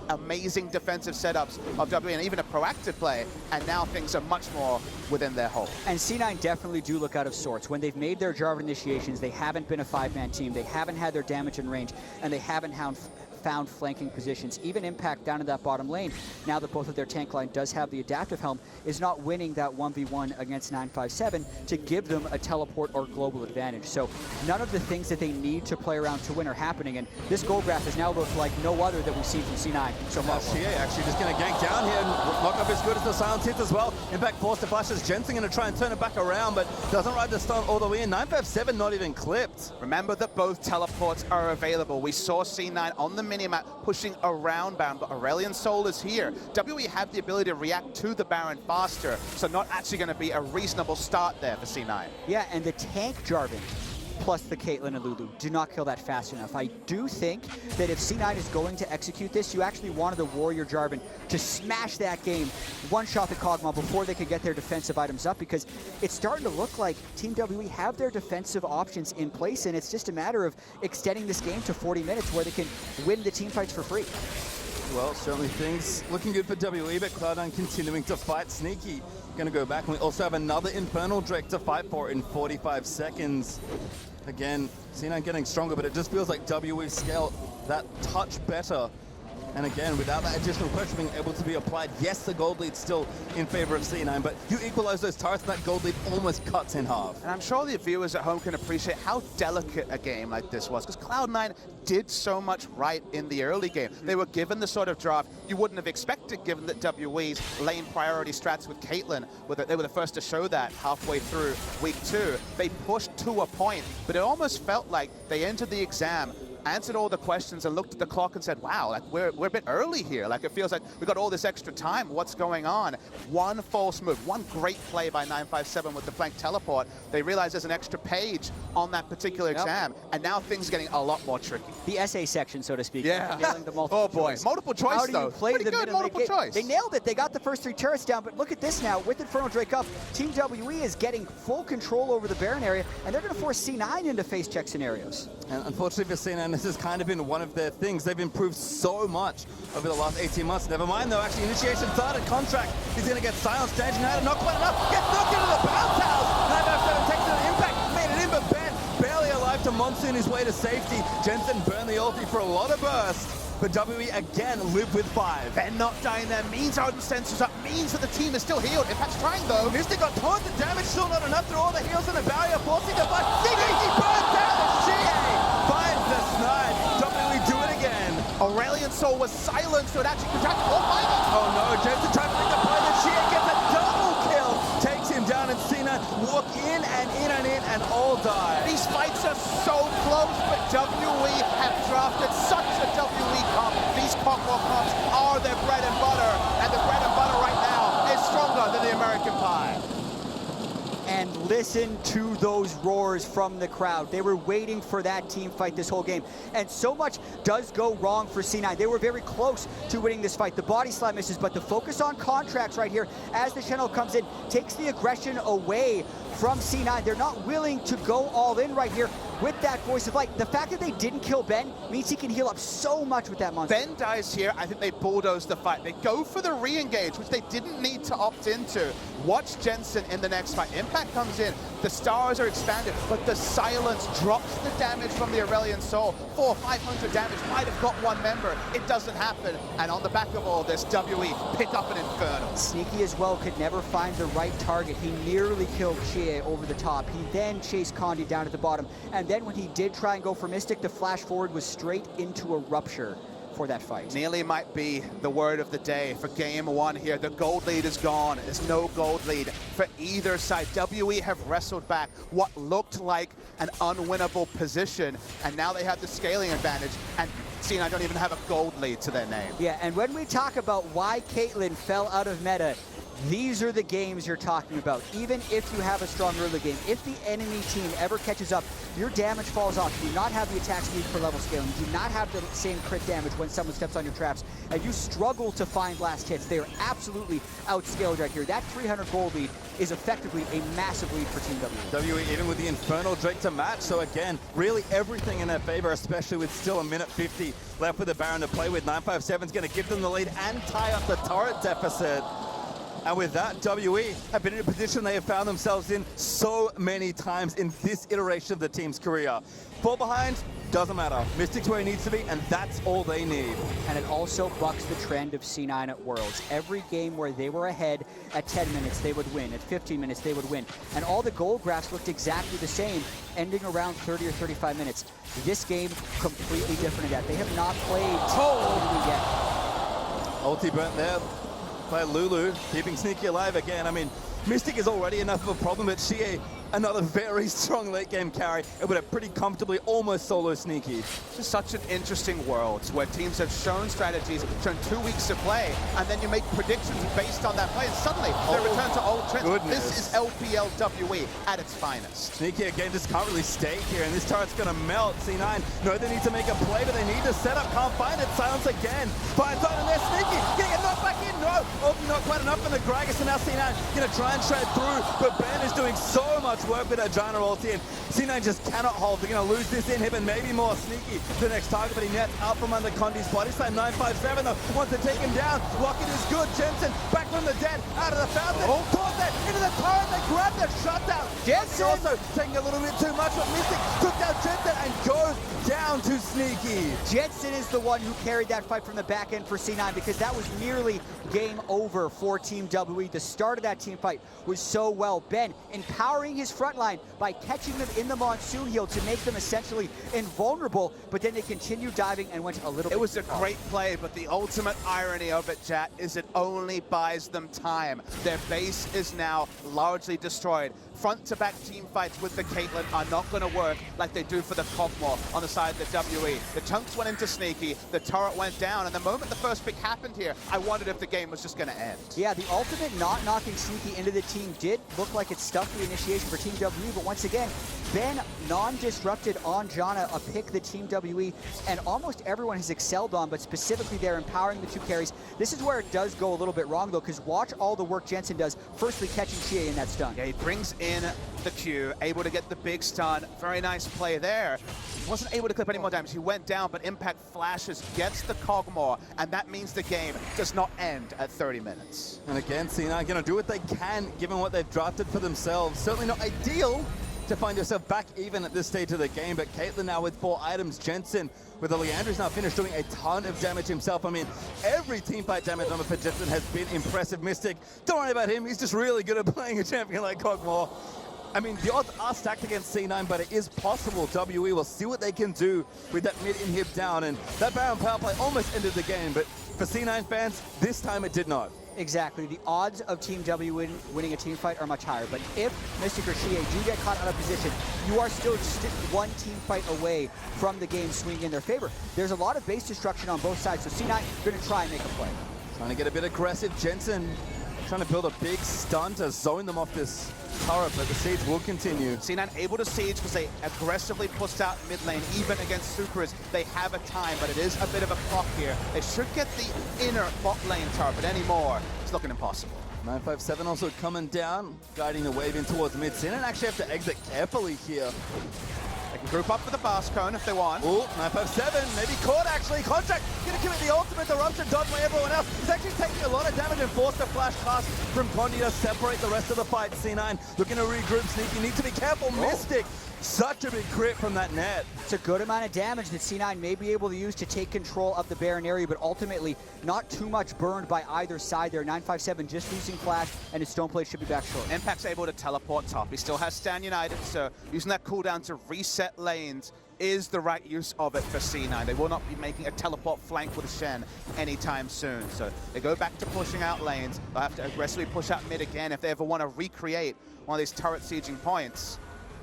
amazing defensive setups of WE and even a proactive play, and now things are much more within their hold. And C9 definitely do look out of sorts. When they've made their Jarvan initiations, they haven't been a 5-man team, they haven't had their damage and range, and they haven't found flanking positions. Even Impact down in that bottom lane, now that both of their tank line does have the adaptive helm, is not winning that 1v1 against 957 to give them a teleport or global advantage. So none of the things that they need to play around to win are happening, and this gold graph has now looked like no other that we've seen from C9 so far. xiye actually just going to gank down here and lock up as good as the silence hits as well. Impact forced to flash as Jensen going to try and turn it back around, but doesn't ride the stun all the way in. 957 not even clipped. Remember that both teleports are available. We saw C9 on the minimap pushing around Baron, but Aurelion Sol is here. WE have the ability to react to the Baron faster, so not actually going to be a reasonable start there for C9. Yeah, and the tank Jarvan plus the Caitlyn and Lulu do not kill that fast enough. I do think that if C9 is going to execute this, you actually wanted the Warrior Jarvan to smash that game, one-shot the Kog'Maw before they could get their defensive items up, because it's starting to look like Team WE have their defensive options in place, and it's just a matter of extending this game to 40 minutes where they can win the team fights for free. Well, certainly things looking good for WE, but Cloud9 continuing to fight. Sneaky going to go back, and we also have another Infernal Drake to fight for in 45 seconds. Again, C9 getting stronger, but it just feels like WE scaled that touch better. And again, without that additional pressure being able to be applied, yes, the gold lead's still in favor of C9, but you equalize those turrets, and that gold lead almost cuts in half. And I'm sure the viewers at home can appreciate how delicate a game like this was, because Cloud9 did so much right in the early game. They were given the sort of draft you wouldn't have expected, given that WE's lane priority strats with Caitlyn, they were the first to show that halfway through week 2. They pushed to a point, but it almost felt like they entered the exam, answered all the questions, and looked at the clock and said, wow, like we're a bit early here. Like, it feels like we got all this extra time. What's going on? One false move, one great play by 957 with the flank teleport. They realize there's an extra page on that particular exam, and now things are getting a lot more tricky. The essay section, so to speak. Yeah. Nailing the multiple Oh boy, choice. multiple choice. How do you though. play Pretty the good middle multiple lane? choice. They nailed it. They got the first 3 turrets down, but look at this now. With Infernal Drake up, Team WE is getting full control over the Baron area, and they're going to force C9 into face check scenarios. And unfortunately for C9, this has kind of been one of their things. They've improved so much over the last 18 months. Never mind though, actually initiation started. Contractz, he's going to get silenced. Danger Knight, not quite enough. Gets knocked into the bounce house. 957 takes an impact, made it in, but Ben barely alive to monsoon his way to safety. Jensen burned the ulti for a lot of burst. But WE again live with 5. Ben not dying there means Ardent Sensors up, means that the team is still healed. Impact's trying though. Mystic got tons of damage, still not enough through all the heals and the barrier, forcing the fight. Sneaky burns down the xiye. Finds the snipe. WE do it again. Aurelion Sol was silenced, so it actually contracted all 5. Oh no, Jensen trying to make the play. The xiye gets a double kill. Takes him down, and C9 walk in and all die. These fights are so close, but WE have drafted such a WE comp. These Kog'Maw comps are their bread and butter, and the bread and butter right now is stronger than the American pie. And listen to those roars from the crowd. They were waiting for that team fight this whole game. And so much does go wrong for C9. They were very close to winning this fight. The body slap misses, but the focus on Contractz right here as the channel comes in takes the aggression away from C9. They're not willing to go all in right here with that Voice of Light. The fact that they didn't kill Ben means he can heal up so much with that monster. Ben dies here. I think they bulldoze the fight. They go for the re-engage, which they didn't need to opt into. Watch Jensen in the next fight. Impact comes in. The stars are expanded, but the silence drops the damage from the Aurelion Sol. 400-500 damage. Might have got one member. It doesn't happen. And on the back of all this, WE pick up an Infernal. Sneaky as well could never find the right target. He nearly killed xiye over the top. He then chased Condi down at the bottom. And then when he did try and go for Mystic, the flash forward was straight into a rupture for that fight. Nearly might be the word of the day for game 1 here. The gold lead is gone. There's no gold lead for either side. WE have wrestled back what looked like an unwinnable position, and now they have the scaling advantage, and C9 don't even have a gold lead to their name. Yeah, and when we talk about why Caitlyn fell out of meta, these are the games you're talking about. Even if you have a strong early game, if the enemy team ever catches up, your damage falls off. You do not have the attack speed for level scaling. You do not have the same crit damage when someone steps on your traps. And you struggle to find last hits. They are absolutely outscaled right here. That 300 gold lead is effectively a massive lead for Team WE. WE even with the Infernal Drake to match. So again, really everything in their favor, especially with still a minute 50 left with the Baron to play with. 957's going to give them the lead and tie up the turret deficit. And with that, WE have been in a position they have found themselves in so many times in this iteration of the team's career. Fall behind, doesn't matter. Mystic's where he needs to be, and that's all they need. And it also bucks the trend of C9 at Worlds. Every game where they were ahead at 10 minutes, they would win. At 15 minutes, they would win. And all the goal graphs looked exactly the same, ending around 30 or 35 minutes. This game, completely different at that. They have not played totally yet. Ulti burnt there by Lulu, keeping Sneaky alive again. I mean, Mystic is already enough of a problem, but xiye, another very strong late game carry, and would have pretty comfortably almost solo Sneaky. It's such an interesting world where teams have shown strategies, shown 2 weeks to play, and then you make predictions based on that play, and suddenly they return to old trends. Goodness. This is LPLWE at its finest. Sneaky again just can't really stay here, and this turret's gonna melt. C9 know they need to make a play, but they need to set up, can't find it. Silence again, finds out, and they're Sneaky, getting a knock back in, no! Oh, not quite enough for the Gragas, and now C9 gonna try and shred through, but Ben is doing so much work with that Janna ulti, and C9 just cannot hold. They're gonna lose this inhib, and maybe more. Sneaky the next target, but he nets out from under Condi's body slam. 957 though, wants to take him down. Locket is good. Jensen back from the dead, out of the fountain, towards it, into the turret, they grab the shutdown. Jensen also taking a little bit too much, but Mystic took down Jensen and goes down to Sneaky. Jensen is the one who carried that fight from the back end for C9, because that was nearly game over for Team WE. The start of that team fight was so well. Ben empowering his front line by catching them in the monsoon heal to make them essentially invulnerable, but then they continued diving and went a little bit. It was a great play, but the ultimate irony of it, Jat, is it only buys them time. Their base is now largely destroyed. Front-to-back team fights with the Caitlyn are not going to work like they do for the Kog'Maw on the side of the WE. The chunks went into Sneaky, the turret went down, and the moment the first pick happened here, I wondered if the game was just going to end. Yeah, the ultimate not knocking Sneaky into the team did look like it stuffed the initiation for Team WE, but once again, Ben non-disrupted on Janna, a pick that Team WE and almost everyone has excelled on, but specifically they're empowering the two carries. This is where it does go a little bit wrong though, because watch all the work Jensen does, firstly catching xiye in that stun. Yeah, he brings in the Q, able to get the big stun. Very nice play there. Wasn't able to clip any more damage. He went down, but Impact flashes, gets the Kog'Maw, and that means the game does not end at 30 minutes. And again, C9 gonna do what they can, given what they've drafted for themselves. Certainly not ideal to find yourself back even at this stage of the game, but Caitlyn now with 4 items, Jensen with the Leandry's now finished doing a ton of damage himself. I mean, every teamfight damage number for Jensen has been impressive. Mystic, don't worry about him, he's just really good at playing a champion like Kog'Maw. I mean, the odds are stacked against C9, but it is possible WE will see what they can do with that mid inhib down, and that Baron power play almost ended the game, but for C9 fans, this time it did not. Exactly. The odds of Team W winning a team fight are much higher, but if Mystic or xiye do get caught out of position, you are still one team fight away from the game swinging in their favor. There's a lot of base destruction on both sides, so C9 going to try and make a play. Trying to get a bit aggressive. Jensen trying to build a big stun to zone them off this turret, but the siege will continue. C9 able to siege because they aggressively pushed out mid lane, even against Supers. They have a time, but it is a bit of a clock here. They should get the inner bot lane turret, but anymore, it's looking impossible. 957 also coming down, guiding the wave in towards mid. Sin and actually have to exit carefully here. They can group up for the Blast Cone if they want. Ooh, 957, maybe caught actually. Contractz gonna give it the ultimate eruption, dodge by everyone else. He's actually taking a lot of damage and forced a flash cast from Condi to separate the rest of the fight. C9 looking to regroup. Sneaky, need to be careful. Mystic, such a big crit from that net. It's a good amount of damage that C9 may be able to use to take control of the Baron area, but ultimately not too much burned by either side there. 957 just losing flash, and his stone plate should be back short. Impact's able to teleport top. He still has Stan United, so using that cooldown to reset lanes is the right use of it for C9. They will not be making a teleport flank with Shen anytime soon. So they go back to pushing out lanes. They'll have to aggressively push out mid again if they ever want to recreate one of these turret sieging points.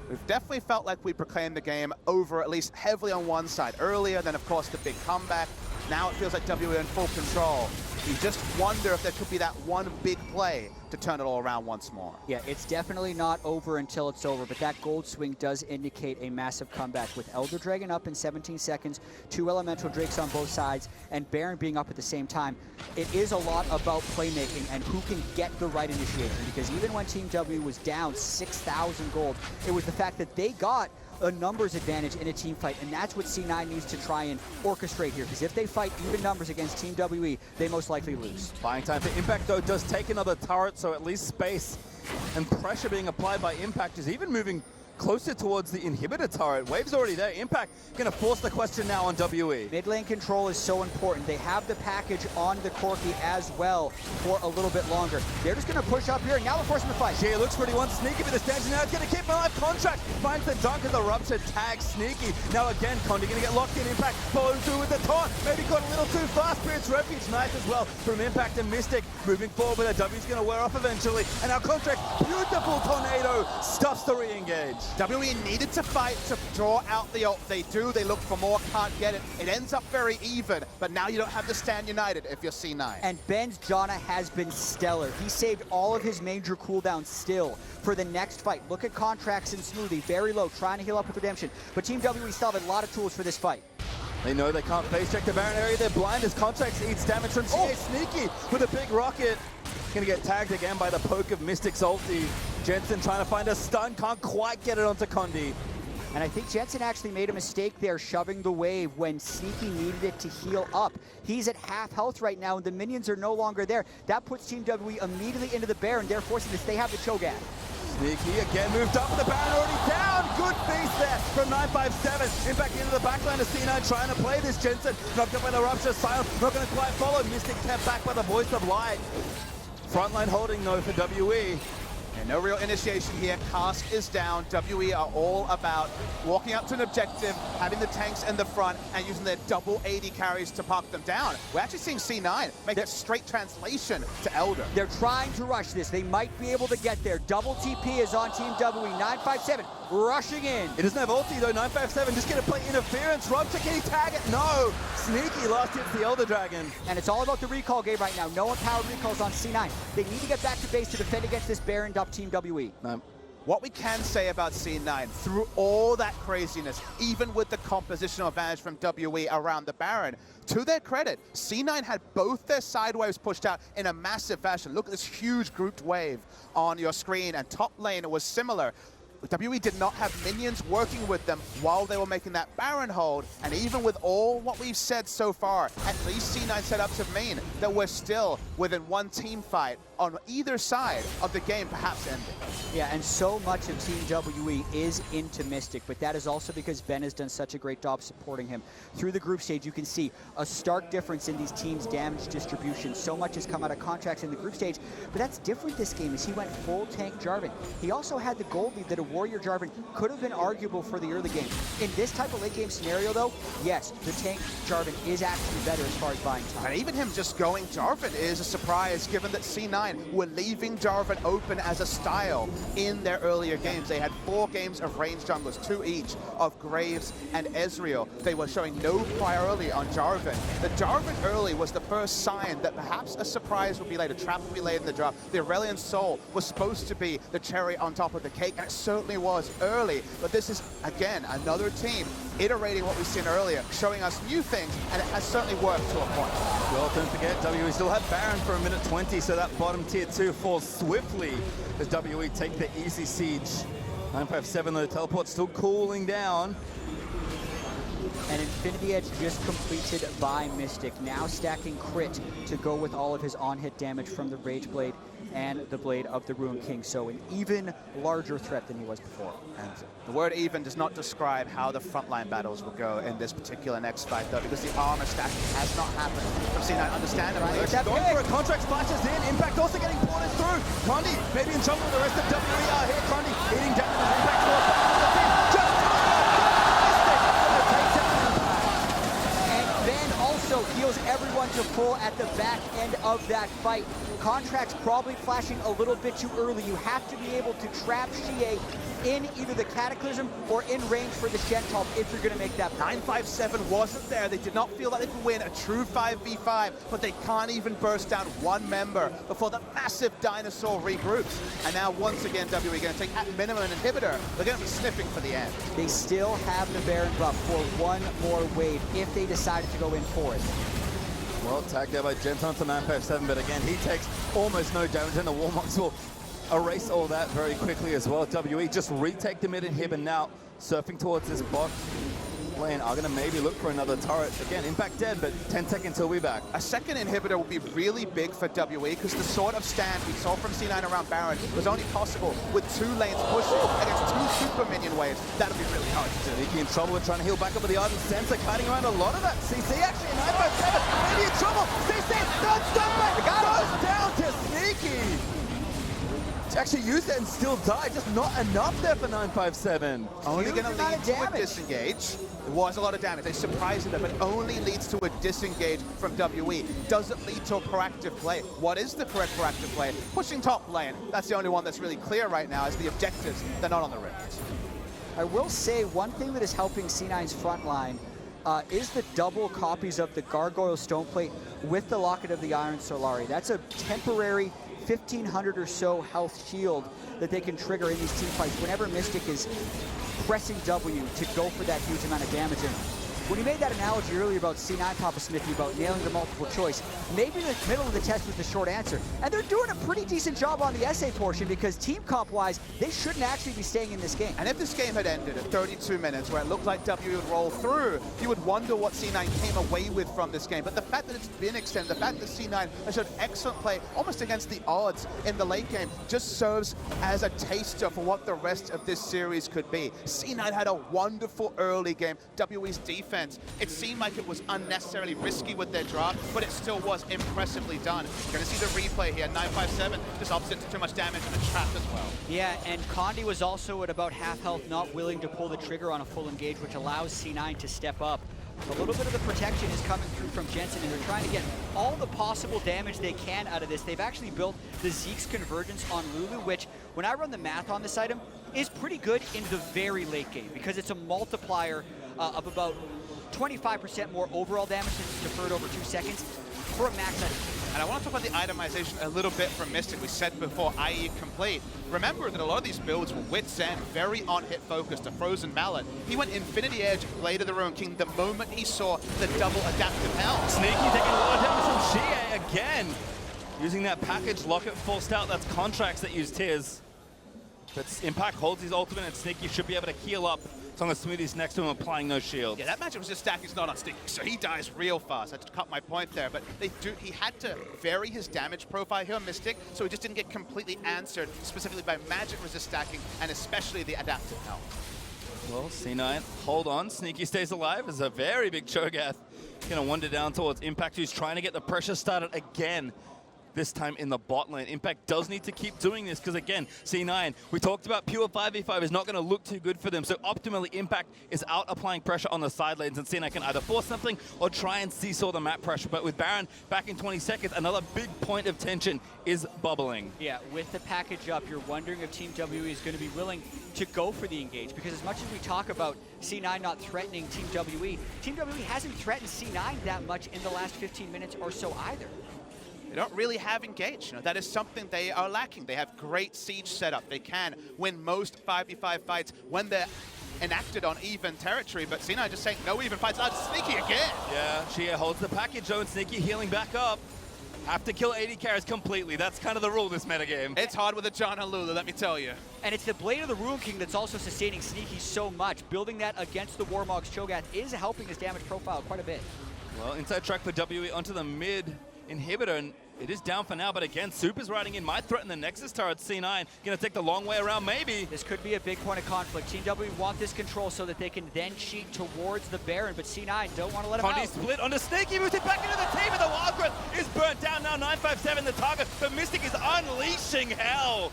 We've definitely felt like we proclaimed the game over, at least heavily on one side earlier, then of course the big comeback. Now it feels like WE in full control. You just wonder if there could be that one big play to turn it all around once more. Yeah, it's definitely not over until it's over, but that gold swing does indicate a massive comeback with Elder Dragon up in 17 seconds, 2 Elemental Drakes on both sides, and Baron being up at the same time. It is a lot about playmaking and who can get the right initiation, because even when Team W was down 6,000 gold, it was the fact that they got a numbers advantage in a team fight, and that's what C9 needs to try and orchestrate here, because if they fight even numbers against Team WE, they most likely lose. Buying time for Impact, though, does take another turret, so at least space and pressure being applied by Impact is even moving closer towards the inhibitor turret. Wave's already there. Impact gonna force the question now on WE. Mid lane control is so important. They have the package on the Corki as well for a little bit longer. They're just gonna push up here, and now they're forcing the fight. xiye looks pretty one sneaky with the stage, now it's gonna keep him alive. Contractz finds the dunk of the rupture, tag sneaky. Now again, Condi gonna get locked in. Impact follows through with the taunt. Maybe got a little too fast. Spirit's Refuge, nice as well from Impact and Mystic. Moving forward, but the W's gonna wear off eventually. And now Contractz, beautiful tornado, stuffs the re-engage. WE needed to fight to draw out the ult. They do, they look for more, can't get it. It ends up very even, but now you don't have to stand united if you're C9. And Ben's Janna has been stellar. He saved all of his major cooldowns still for the next fight. Look at Contractz and Smoothie, very low, trying to heal up with Redemption. But Team WE still have a lot of tools for this fight. They know they can't face check the Baron area. They're blind as Contractz eats damage from xiye. Sneaky with a big rocket. Gonna get tagged again by the poke of Mystic's ulti. Jensen trying to find a stun, can't quite get it onto Condi. And I think Jensen actually made a mistake there shoving the wave when Sneaky needed it to heal up. He's at half health right now, and the minions are no longer there. That puts Team WE immediately into the Baron. They're forcing this. They have the Cho'Gath. Sneaky again moved up, the Baron already down. Good feast there from 957. Impact into the backline of C9 trying to play this. Jensen knocked up by the rupture. Silence not going to quite follow. Mystic kept back by the voice of light. Frontline holding though for WE. And no real initiation here. Cask is down. WE are all about walking up to an objective, having the tanks in the front, and using their double AD carries to park them down. We're actually seeing C9 make a straight translation to Elder. They're trying to rush this. They might be able to get there. Double TP is on Team WE. 957 rushing in. It doesn't have ulti though. 957 just gonna play interference. Rupture, can he tag it? No. Sneaky last hits the Elder Dragon. And it's all about the recall game right now. No empowered recalls on C9. They need to get back to base to defend against this Baron up Team WE. What we can say about C9, through all that craziness, even with the compositional advantage from WE around the Baron, to their credit, C9 had both their side waves pushed out in a massive fashion. Look at this huge grouped wave on your screen, and top lane was similar. WE did not have minions working with them while they were making that Baron hold, and even with all what we've said so far, at least C9 set up to mean that we're still within one team fight on either side of the game perhaps ending. Yeah, and so much of Team WE is into Mystic, but that is also because Ben has done such a great job supporting him. Through the group stage, you can see a stark difference in these teams' damage distribution. So much has come out of Contractz in the group stage, but that's different this game as he went full tank Jarvan. He also had the gold lead that a Warrior Jarvan could have been arguable for the early game. In this type of late game scenario though, yes, the tank Jarvan is actually better as far as buying time. And even him just going Jarvan is a surprise given that C9 were leaving Jarvan open as a style in their earlier games. They had 4 games of range junglers, 2 each of Graves and Ezreal. They were showing no priority on Jarvan. The Jarvan early was the first sign that perhaps a surprise would be later, a trap would be laid in the draft. The Aurelion Sol was supposed to be the cherry on top of the cake, and it certainly was early, but this is, again, another team iterating what we've seen earlier, showing us new things, and it has certainly worked to a point. Well, don't forget, WE still have Baron for a minute 20, so that bottom tier 2 falls swiftly as WE take the easy siege. 957, the teleport still cooling down. And Infinity Edge just completed by Mystic, now stacking crit to go with all of his on-hit damage from the Rage Blade and the Blade of the Ruined King, so an even larger threat than he was before. And the word even does not describe how the frontline battles will go in this particular next fight, though, because the armor stacking has not happened. From C9, understandably. Going for a Contractz, splashes in. Impact also getting ported through. Condi maybe in trouble with the rest of WE are here. Condi eating damage as Impact falls back to the team. Just and Ben also heals everyone to full at the back end of that fight. Contractz probably flashing a little bit too early. You have to be able to trap xiye in either the Cataclysm or in range for the Shen top if you're going to make that play. 957 wasn't there. They did not feel like they could win a true 5v5, but they can't even burst down one member before the massive dinosaur regroups. And now once again, WE going to take at minimum an inhibitor. They're going to be sniffing for the end. They still have the Baron buff for one more wave if they decided to go in for it. well, tagged there by Jensen to 957, but again, he takes almost no damage, and the warm-ups will erase all that very quickly as well. WE just retake the mid inhib, and now surfing towards this bot lane are going to maybe look for another turret. Again, Impact dead, but 10 seconds till we back. A second inhibitor will be really big for WE because the sort of stand we saw from C9 around Baron was only possible with 2 lanes pushing against 2 super minion waves. That'll be really hard to do. Sneaky in trouble with trying to heal back up with the Ardent Sensor, kiting around a lot of that. CC actually 957, maybe in trouble. CC, non-stop play, goes down to Sneaky. Actually used it and still died, just not enough there for 957. Only going to lead to a disengage. It was a lot of damage. They surprised it, but only leads to a disengage from WE. Doesn't lead to a proactive play. What is the correct proactive play? Pushing top lane. That's the only one that's really clear right now, is the objectives. They're not on the rift. I will say one thing that is helping C9's front line is the double copies of the Gargoyle Stoneplate with the Locket of the Iron Solari. That's a temporary 1,500 or so health shield that they can trigger in these team fights whenever Mystic is pressing W to go for that huge amount of damage. And when you made that analogy earlier about C9, Papa Smithy, about nailing the multiple choice, maybe the middle of the test was the short answer. And they're doing a pretty decent job on the essay portion because team comp-wise, they shouldn't actually be staying in this game. And if this game had ended at 32 minutes where it looked like W would roll through, you would wonder what C9 came away with from this game. But the fact that it's been extended, the fact that C9 has showed excellent play, almost against the odds in the late game, just serves as a taster for what the rest of this series could be. C9 had a wonderful early game. WE's defense, it seemed like it was unnecessarily risky with their draft, but it still was impressively done. You're going to see the replay here. 957 just opposite to too much damage in the trap as well. Yeah, and Condi was also at about half health, not willing to pull the trigger on a full engage, which allows C9 to step up. A little bit of the protection is coming through from Jensen, and they're trying to get all the possible damage they can out of this. They've actually built the Zeke's Convergence on Lulu, which, when I run the math on this item, is pretty good in the very late game, because it's a multiplier of about 25% more overall damage since it's deferred over 2 seconds for a max item. And I want to talk about the itemization a little bit from Mystic. We said before, IE complete. Remember that a lot of these builds were Wit's End, very on-hit focused, a Frozen Mallet. He went Infinity Edge, Blade of the Ruined King, the moment he saw the double adaptive health. Sneaky taking a lot of damage from xiye again. Using that package, Locket forced out. That's Contractz that used his. But Impact holds his ultimate, and Sneaky should be able to heal up as long as Smoothie's next to him applying no shield. Yeah, that magic was just stacking, it's not on Sneaky, so he dies real fast. I had to cut my point there, but he had to vary his damage profile here on Mystic, so he just didn't get completely answered, specifically by magic resist stacking, and especially the adaptive health. Well, C9, hold on. Sneaky stays alive as a very big Cho'Gath. Gonna wander down towards Impact, who's trying to get the pressure started again. This time in the bot lane. Impact does need to keep doing this because, again, C9, we talked about pure 5v5 is not going to look too good for them. So optimally, Impact is out applying pressure on the side lanes, and C9 can either force something or try and seesaw the map pressure. But with Baron back in 20 seconds, another big point of tension is bubbling. Yeah, with the package up, you're wondering if Team WE is going to be willing to go for the engage, because as much as we talk about C9 not threatening Team WE hasn't threatened C9 that much in the last 15 minutes or so either. They don't really have engage. You know, that is something they are lacking. They have great siege setup. They can win most 5v5 fights when they're enacted on even territory, but C9 just saying no even fights. Sneaky again. Yeah, xiye holds the package though, and Sneaky healing back up. Have to kill AD carries completely. That's kind of the rule this metagame. It's hard with a Janna Lulu, let me tell you. And it's the Blade of the Ruined King that's also sustaining Sneaky so much. Building that against the Warmog's Cho'Gath is helping his damage profile quite a bit. Well, inside track for WE onto the mid inhibitor, and it is down for now, but again, Super's riding in, might threaten the Nexus turret. C9 gonna take the long way around, maybe. This could be a big point of conflict. Team W want this control so that they can then cheat towards the Baron, but C9 don't want to let him Condi out. split onto Sneaky, moves it back into the team, and the Wild Growth is burnt down now. 957 the target, but Mystic is unleashing hell.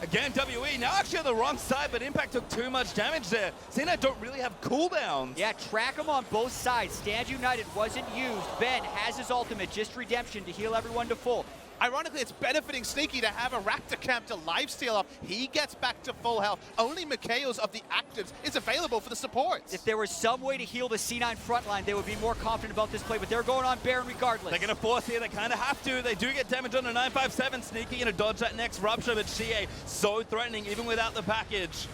Again, WE now actually on the wrong side, but Impact took too much damage there. C9 don't really have cooldowns. Yeah, track them on both sides. Stand United wasn't used. Ben has his ultimate, just redemption to heal everyone to full. Ironically, it's benefiting Sneaky to have a Raptor camp to lifesteal up. He gets back to full health. Only Mikhail's of the actives is available for the supports. If there was some way to heal the C9 front line, they would be more confident about this play, but they're going on Baron regardless. They're going to force here. They kind of have to. They do get damage on the 957. Sneaky going to dodge that next rupture, but xiye so threatening even without the package.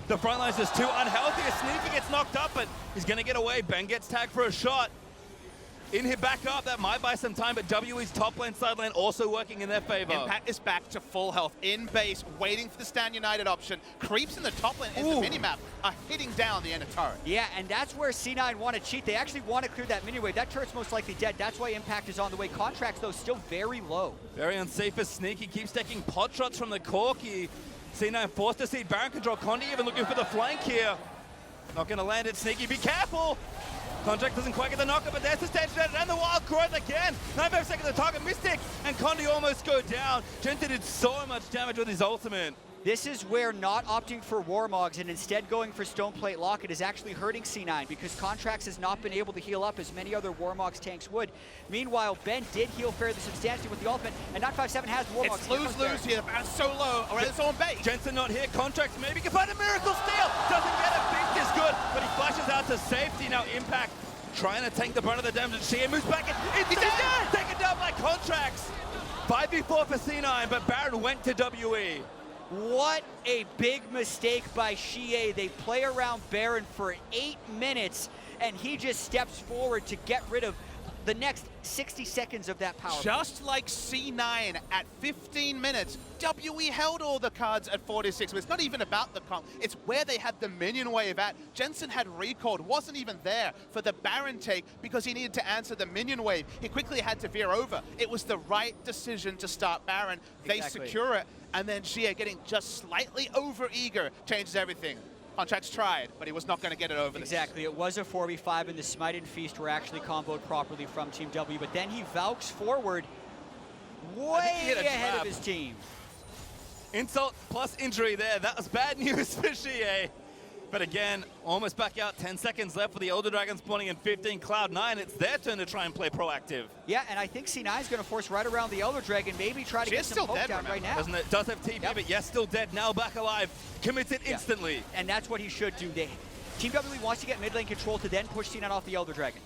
The front line's just too unhealthy. Sneaky gets knocked up, but he's going to get away. Ben gets tagged for a shot. In here back up, that might buy some time, but WE's top lane, side lane also working in their favor. Impact is back to full health, in base, waiting for the Stand United option. Creeps in the top lane in the minimap are hitting down the inner turret. Yeah, and that's where C9 want to cheat. They actually want to clear that minion wave. That turret's most likely dead. That's why Impact is on the way. Contractz, though, still very low. Very unsafe as Sneaky keeps taking pot shots from the Corki. C9 forced to see Baron control. Condi even looking for the flank here. Not going to land it, Sneaky. Be careful! Contractz doesn't quite get the knocker, but there's the stage and the wild growth again. 95 seconds to target Mystic, and Condi almost go down. Jensen did so much damage with his ultimate. This is where not opting for Warmogs and instead going for Stoneplate Locket is actually hurting C9 because Contractz has not been able to heal up as many other Warmogs tanks would. Meanwhile, Ben did heal fairly substantially with the ultimate, and 957 has Warmogs. It's lose-lose here. Baron's so low. Aurelion's on base. Jensen not here. Contractz maybe can find a miracle steal. Doesn't get it. Beast is good, but he flashes out to safety. Now Impact trying to tank the brunt of the damage. xiye moves back in. He's dead. Taken down by Contractz. 5v4 for C9, but Baron went to WE. What a big mistake by xiye. They play around Baron for 8 minutes, and he just steps forward to get rid of the next 60 seconds of that power. Just like C9 at 15 minutes, WE held all the cards at 46. It's not even about the comp, it's where they had the minion wave at. Jensen had recalled, wasn't even there for the Baron take because he needed to answer the minion wave. He quickly had to veer over. It was the right decision to start Baron. They secure it, and then xiye getting just slightly over-eager changes everything. Contractz tried, but he was not going to get it over. Exactly. It was a 4v5, and the Smite and Feast were actually comboed properly from Team W, but then he Valks forward way ahead of his team. Insult plus injury there. That was bad news for xiye. But again, almost back out. 10 seconds left for the Elder Dragon spawning in 15. Cloud9, it's their turn to try and play proactive. Yeah, and I think C9 is going to force right around the Elder Dragon, maybe try to get some poke down right now. Doesn't it? Does have TP, but yes, still dead. Now back alive. Committed instantly. And that's what he should do. Team W wants to get mid lane control to then push C9 off the Elder Dragon.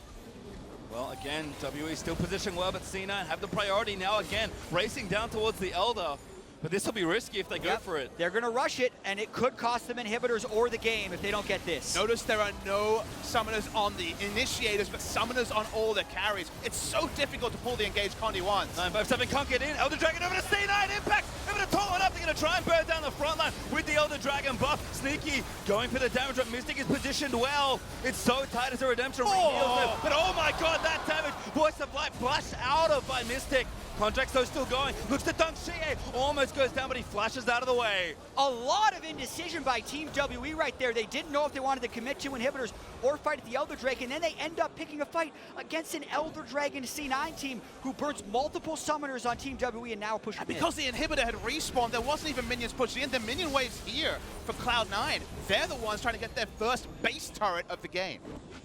Well, again, WE still positioning well, but C9 have the priority now again, racing down towards the Elder. But this will be risky if they go for it. They're going to rush it, and it could cost them inhibitors or the game if they don't get this. Notice there are no summoners on the initiators, but summoners on all the carries. It's so difficult to pull the engage Condi once. 957 can't get in. Elder Dragon over to C9. Impact over to tall enough. They're going to try and burn down the front line with the Elder Dragon buff. Sneaky going for the damage, but Mystic is positioned well. It's so tight as a redemption. But oh my god, that damage. Voice of Light flashed out of by Mystic. Contractz though still going. Looks to dunk xiye. Almost goes down, but he flashes out of the way. A lot of indecision by Team WE right there. They didn't know if they wanted to commit to inhibitors or fight at the Elder Dragon, and then they end up picking a fight against an Elder Dragon C9 team who burns multiple summoners on Team WE and now pushing because the inhibitor had respawned, there wasn't even minions pushing in. The minion wave's here for Cloud9. They're the ones trying to get their first base turret of the game.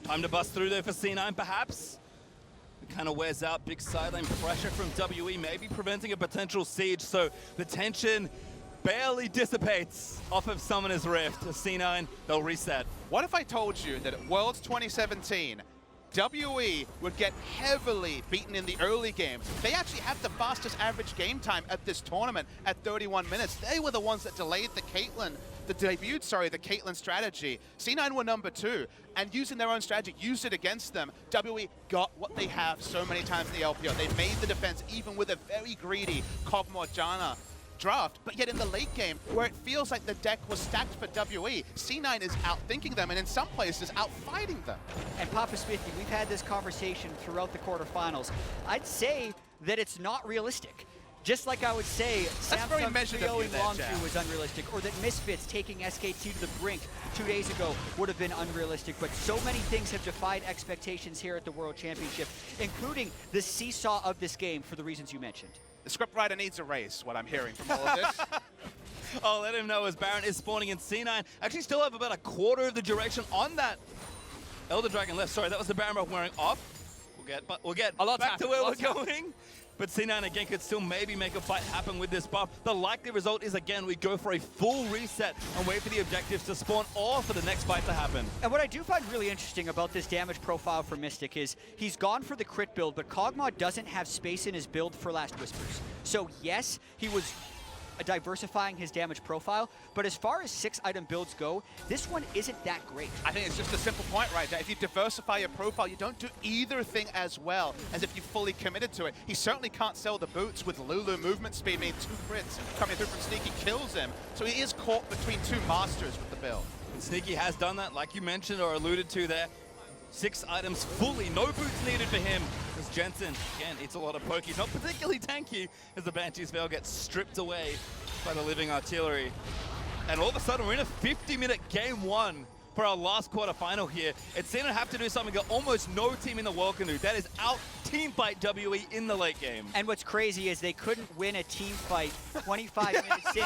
Time to bust through there for C9 perhaps. Kind of wears out. Big sideline pressure from WE, maybe preventing a potential siege, so the tension barely dissipates off of Summoner's Rift. To C9, they'll reset. What if I told you that at Worlds 2017, WE would get heavily beaten in the early game? They actually have the fastest average game time at this tournament at 31 minutes. They were the ones that delayed the Caitlyn strategy. C9 were number 2, and using their own strategy, used it against them. WE got what they have so many times in the LPO. They made the defense even with a very greedy Kog'Maw Janna draft, but yet in the late game, where it feels like the deck was stacked for WE, C9 is outthinking them, and in some places, outfighting them. And Papa Smithy, we've had this conversation throughout the quarterfinals. I'd say that it's not realistic. Just like I would say Samsung trioing Longview was unrealistic, or that Misfits taking SKT to the brink 2 days ago would have been unrealistic, but so many things have defied expectations here at the World Championship, including the seesaw of this game for the reasons you mentioned. The scriptwriter needs a raise, what I'm hearing from all of this. I'll let him know as Baron is spawning in C9. Actually still have about a quarter of the duration on that Elder Dragon left. Sorry, that was the Baron buff wearing off. We'll get back to where we're going. But C9 again could still maybe make a fight happen with this buff. The likely result is, again, we go for a full reset and wait for the objectives to spawn or for the next fight to happen. And what I do find really interesting about this damage profile for Mystic is he's gone for the crit build, but Kog'Maw doesn't have space in his build for Last Whispers. So yes, he was diversifying his damage profile, but as far as 6-item builds go, this one isn't that great. I think it's just a simple point right there. If you diversify your profile, you don't do either thing as well as if you fully committed to it. He certainly can't sell the boots with Lulu movement speed, meaning 2 crits coming through from Sneaky kills him. So he is caught between 2 masters with the build. And Sneaky has done that, like you mentioned or alluded to there. 6 items fully, no boots needed for him. As Jensen, again, eats a lot of pokies, not particularly tanky, as the Banshee's Veil gets stripped away by the living artillery. And all of a sudden, we're in a 50-minute game 1 for our last quarterfinal here. It's going to have to do something that almost no team in the world can do. That is out team fight WE in the late game. And what's crazy is they couldn't win a team fight 25 minutes in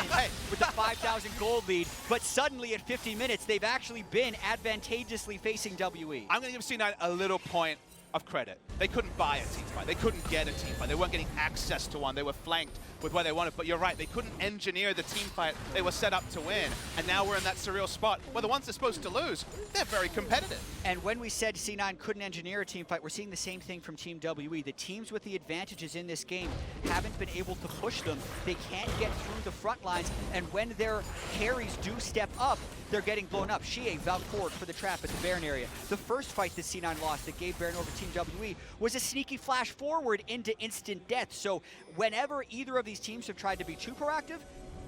with a 5,000 gold lead, but suddenly at 50 minutes, they've actually been advantageously facing WE. I'm going to give C9 a little point of credit. They couldn't buy a team fight. They couldn't get a team fight. They weren't getting access to one. They were flanked with what they wanted. But you're right, they couldn't engineer the team fight they were set up to win. And now we're in that surreal spot where the ones they're supposed to lose, they're very competitive. And when we said C9 couldn't engineer a team fight, we're seeing the same thing from Team WE. The teams with the advantages in this game haven't been able to push them. They can't get through the front lines. And when their carries do step up, they're getting blown up. xiye vouched forward for the trap at the Baron area. The first fight that C9 lost that gave Baron over Team WE was a sneaky flash forward into instant death. So whenever either of these teams have tried to be too proactive,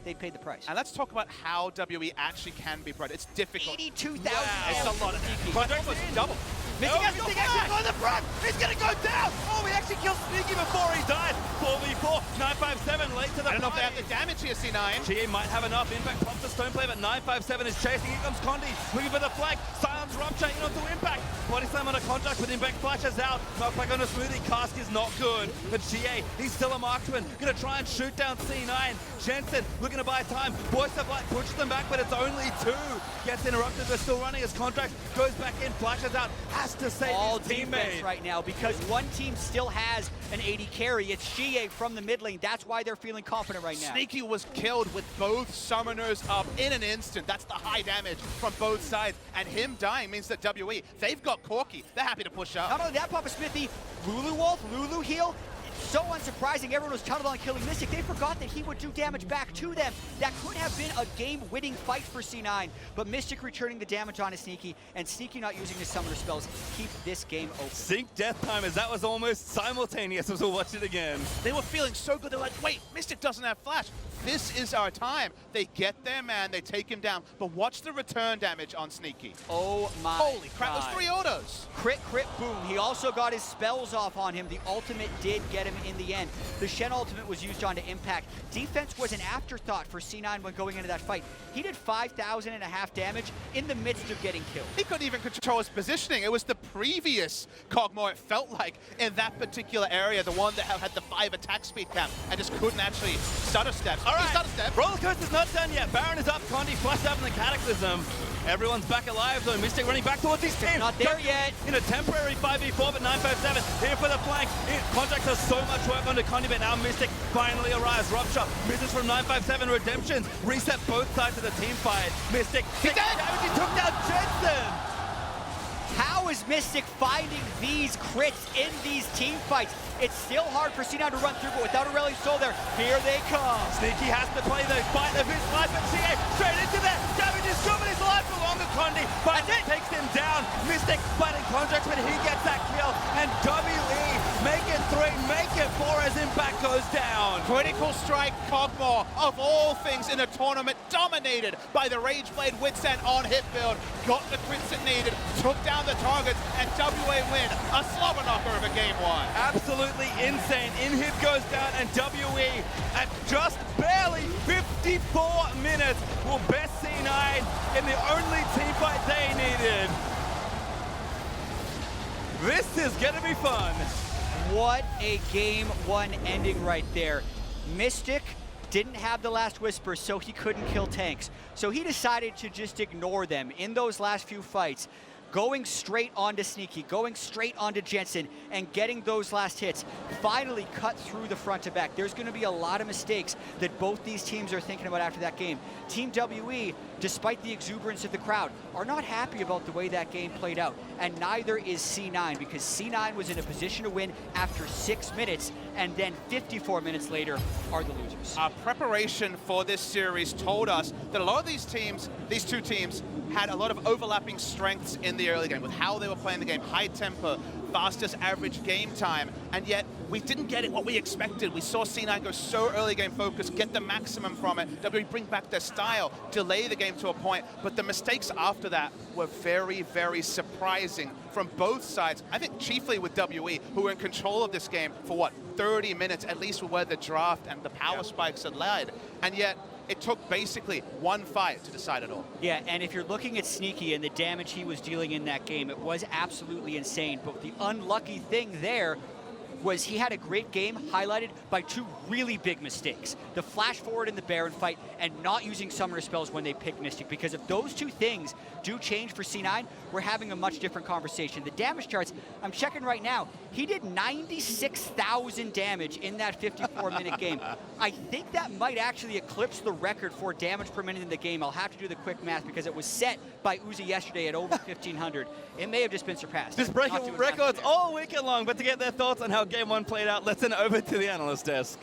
they paid the price. And let's talk about how WE actually can be proactive. It's difficult. 82,000. Wow. It's a lot of Sneaky. Almost double. Missing actually on the front. He's going to go down. Oh, he actually killed Sneaky before he died. 4v4. 957 late to the I don't know if they have the damage here, C9. xiye might have enough. Impact pops the stone play, but 957 is chasing. Here comes Condi, looking for the flag. Silence Rupture in onto Impact. Body slam on a Contractz, but Impact flashes out. Knockback on a Smoothie. Cask is not good. But xiye, he's still a marksman. Going to try and shoot down C9. Jensen looking to buy time. Voice of Light pushes them back, but it's only 2. Gets interrupted. They're still running as Contractz goes back in, flashes out. Has to save all his teammate defense right now because one team still has an AD carry. It's xiye from the mid lane. That's why they're feeling confident right now. Sneaky was killed with both summoners up in an instant. That's the high damage from both sides. And him dying means that WE, they've got Corki. They're happy to push up. Not only that, Papa Smithy, Lulu ult, Lulu heal. So unsurprising, everyone was tunneled on killing Mystic. They forgot that he would do damage back to them. That could have been a game-winning fight for C9, but Mystic returning the damage on his Sneaky, and Sneaky not using his summoner spells keep this game open. Sync death time, as that was almost simultaneous as we'll watch it again. They were feeling so good. They're like, wait, Mystic doesn't have flash. This is our time. They get their man, they take him down, but watch the return damage on Sneaky. Oh my Holy crap, God. those 3 autos. Crit, crit, boom. He also got his spells off on him. The ultimate did get him in the end. The Shen ultimate was used onto Impact. Defense was an afterthought for C9 when going into that fight. He did 5,500 damage in the midst of getting killed. He couldn't even control his positioning. It was the previous Kog'Maw, it felt like, in that particular area, the one that had the 5 attack speed cap and just couldn't actually stutter steps. All right, stutter step. Roller coaster's not done yet. Baron is up, Condi flushed up in the Cataclysm. Everyone's back alive though. Mystic running back towards his team. Not there yet. In a temporary 5v4, but 957 here for the flank. Contractz has so much work onto Condi, but now Mystic finally arrives. Rupture misses from 957. Redemptions reset both sides of the team fight. Mystic, damage. He took down Jensen. How is Mystic finding these crits in these team fights? It's still hard for C9 to run through, but without Aurelion Sol there, here they come. Sneaky has to play the fight of his life, but xiye straight into that. Damage is good, but his life for longer. Condi, but it takes him down. Mystic fighting Contractz, but he gets that kill. And WE make it 3, make it 4 as Impact goes down. Critical strike Kog'Maw, of all things in a tournament, dominated by the Rageblade Witsend on hit build. Got the crits it needed, took down the targets, and WA win. A slobber knocker of a game 1. Absolutely insane. Inhib goes down, and WE at just barely 54 minutes will best C9 in the only team fight they needed. This is gonna be fun. What a game 1 ending right there. Mystic didn't have the last whisper, so he couldn't kill tanks. So he decided to just ignore them in those last few fights. going straight onto Sneaky, going straight onto Jensen, and getting those last hits finally cut through the front to back. There's going to be a lot of mistakes that both these teams are thinking about after that game. Team WE, despite the exuberance of the crowd, are not happy about the way that game played out, and neither is C9, because C9 was in a position to win after 6 minutes, and then 54 minutes later are the losers. Our preparation for this series told us that a lot of these teams, these two teams, had a lot of overlapping strengths in the early game with how they were playing the game, high tempo, fastest average game time, and yet we didn't get it what we expected. We saw C9 go so early game focused, get the maximum from it, WWE bring back their style, delay the game to a point, but the mistakes after that were very, very surprising from both sides. I think chiefly with WE, who were in control of this game for what, 30 minutes, at least where the draft and the power spikes had led, and yet it took basically one fight to decide it all. Yeah, and if you're looking at Sneaky and the damage he was dealing in that game, it was absolutely insane. But the unlucky thing there was he had a great game highlighted by two really big mistakes. The flash forward in the Baron fight and not using summoner spells when they pick Mystic, because if those two things do change for C9, we're having a much different conversation. The damage charts, I'm checking right now, he did 96,000 damage in that 54-minute game. I think that might actually eclipse the record for damage per minute in the game. I'll have to do the quick math because it was set by Uzi yesterday at over 1,500. It may have just been surpassed. Just breaking records all weekend long, but to get their thoughts on how Game 1 played out, let's send it over to the analyst desk.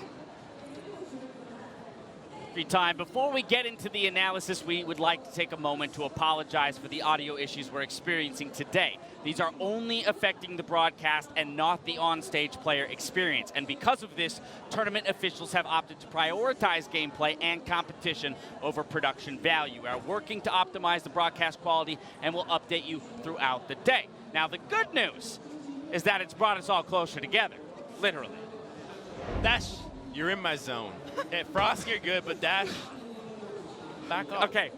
Time. Before we get into the analysis, we would like to take a moment to apologize for the audio issues we're experiencing today. These are only affecting the broadcast and not the on-stage player experience. And because of this, tournament officials have opted to prioritize gameplay and competition over production value. We are working to optimize the broadcast quality and will update you throughout the day. Now, the good news is that it's brought us all closer together, literally. Dash, you're in my zone. Hey, Frost, you're good, but Dash, back off. Okay,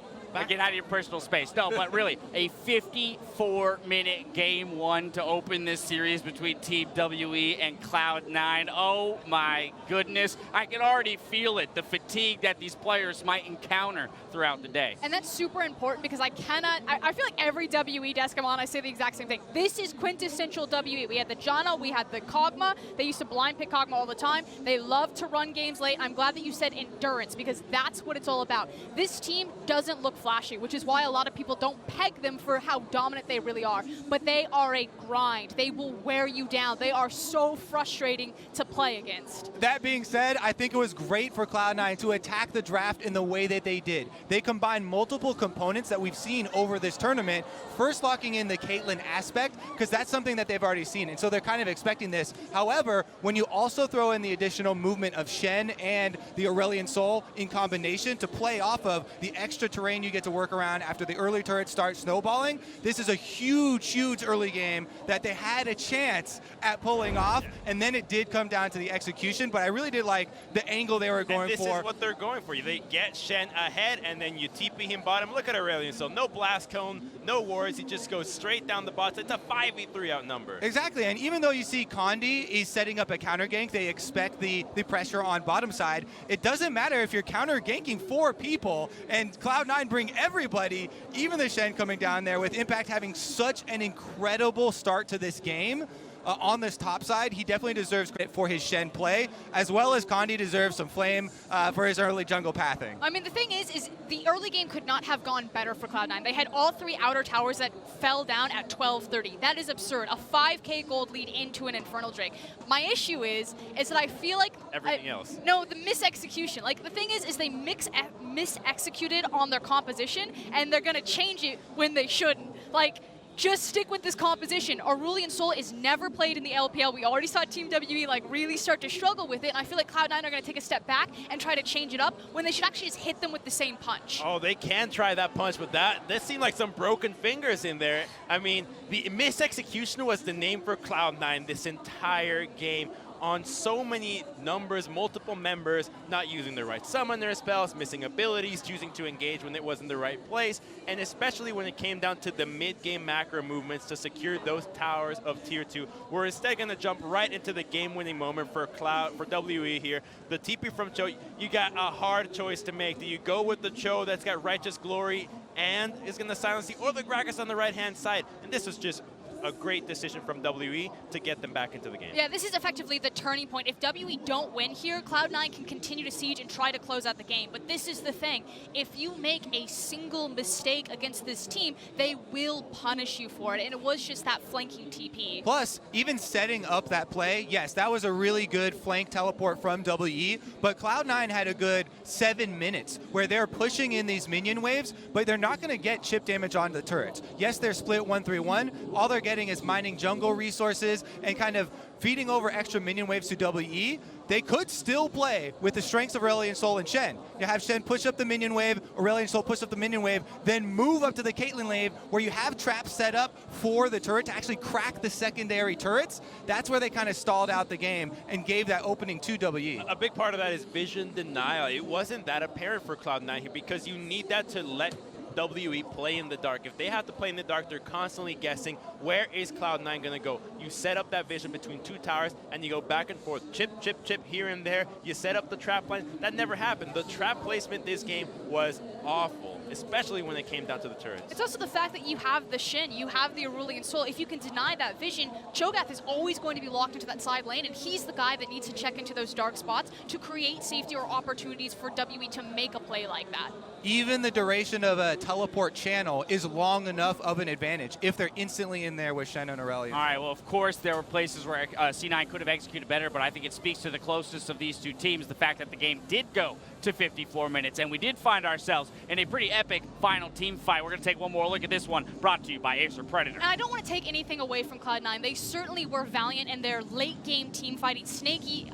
get out of your personal space. No, but really, a 54-minute Game 1 to open this series between Team WE and Cloud9. Oh my goodness, I can already feel it, the fatigue that these players might encounter throughout the day. And that's super important because I feel like every WE desk I'm on, I say the exact same thing. This is quintessential WE. We had the Janna, we had the Kog'Maw. They used to blind pick Kog'Maw all the time. They love to run games late. I'm glad that you said endurance because that's what it's all about. This team doesn't look flashy, which is why a lot of people don't peg them for how dominant they really are. But they are a grind. They will wear you down. They are so frustrating to play against. That being said, I think it was great for Cloud9 to attack the draft in the way that they did. They combined multiple components that we've seen over this tournament, first locking in the Caitlyn aspect, because that's something that they've already seen, and so they're kind of expecting this. However, when you also throw in the additional movement of Shen and the Aurelion Sol in combination to play off of the extra terrain you get to work around after the early turrets start snowballing, this is a huge, huge early game that they had a chance at pulling off, and then it did come down to the execution, but I really did like the angle they were going for. And this is what they're going for. They get Shen ahead, and then you TP him bottom. Look at Aurelion Sol. No blast cone, no wards. He just goes straight down the bot. It's a 5v3 outnumber. Exactly, and even though you see Condi is setting up a counter gank, they expect the pressure on bottom side. It doesn't matter if you're counter ganking 4 people, and Cloud9 bring everybody, even the Shen coming down there with Impact having such an incredible start to this game. On this top side, he definitely deserves credit for his Shen play, as well as Condi deserves some flame for his early jungle pathing. I mean, the thing is the early game could not have gone better for Cloud9. They had all 3 outer towers that fell down at 12:30. That is absurd. A 5K gold lead into an Infernal Drake. My issue is that I feel like everything else. No, the misexecution. Like the thing is they misexecuted on their composition, and they're gonna change it when they shouldn't. Like, just stick with this composition. Aurelion Sol is never played in the LPL. We already saw Team WE like really start to struggle with it, and I feel like Cloud9 are going to take a step back and try to change it up when they should actually just hit them with the same punch. Oh, they can try that punch, but that seemed like some broken fingers in there. I mean, the misexecution was the name for Cloud9 this entire game. On so many numbers, multiple members, not using the right summoner spells, missing abilities, choosing to engage when it was in the right place, and especially when it came down to the mid-game macro movements to secure those towers of Tier 2. We're instead going to jump right into the game-winning moment for WE here. The TP from Cho, you got a hard choice to make. Do you go with the Cho that's got Righteous Glory and is going to silence the Gragas on the right-hand side. And this was just a great decision from WE to get them back into the game. Yeah, this is effectively the turning point. If WE don't win here, Cloud9 can continue to siege and try to close out the game. But this is the thing. If you make a single mistake against this team, they will punish you for it. And it was just that flanking TP. Plus, even setting up that play, yes, that was a really good flank teleport from WE, but Cloud9 had a good 7 minutes where they're pushing in these minion waves, but they're not going to get chip damage onto the turrets. Yes, they're split 1-3-1. All they're getting is mining jungle resources and kind of feeding over extra minion waves to WE. They could still play with the strengths of Aurelion Sol and Shen. You have Shen push up the minion wave, Aurelion Sol push up the minion wave, then move up to the Caitlyn wave where you have traps set up for the turret to actually crack the secondary turrets. That's where they kind of stalled out the game and gave that opening to WE. A big part of that is vision denial. It wasn't that apparent for Cloud9 here because you need that to let WE play in the dark. If they have to play in the dark, they're constantly guessing, where is Cloud9 going to go? You set up that vision between two towers, and you go back and forth, chip, chip, chip, here and there. You set up the trap line. That never happened. The trap placement this game was awful, especially when it came down to the turrets. It's also the fact that you have the Shen, you have the Aurelion Sol. If you can deny that vision, Cho'Gath is always going to be locked into that side lane, and he's the guy that needs to check into those dark spots to create safety or opportunities for WE to make a play like that. Even the duration of a teleport channel is long enough of an advantage if they're instantly in there with Shen and Aurelion. All right, well, of course, there were places where C9 could have executed better, but I think it speaks to the closeness of these two teams, the fact that the game did go to 54 minutes, and we did find ourselves in a pretty epic final team fight. We're going to take one more look at this one, brought to you by Acer Predator. And I don't want to take anything away from Cloud9. They certainly were valiant in their late-game team fighting. Sneaky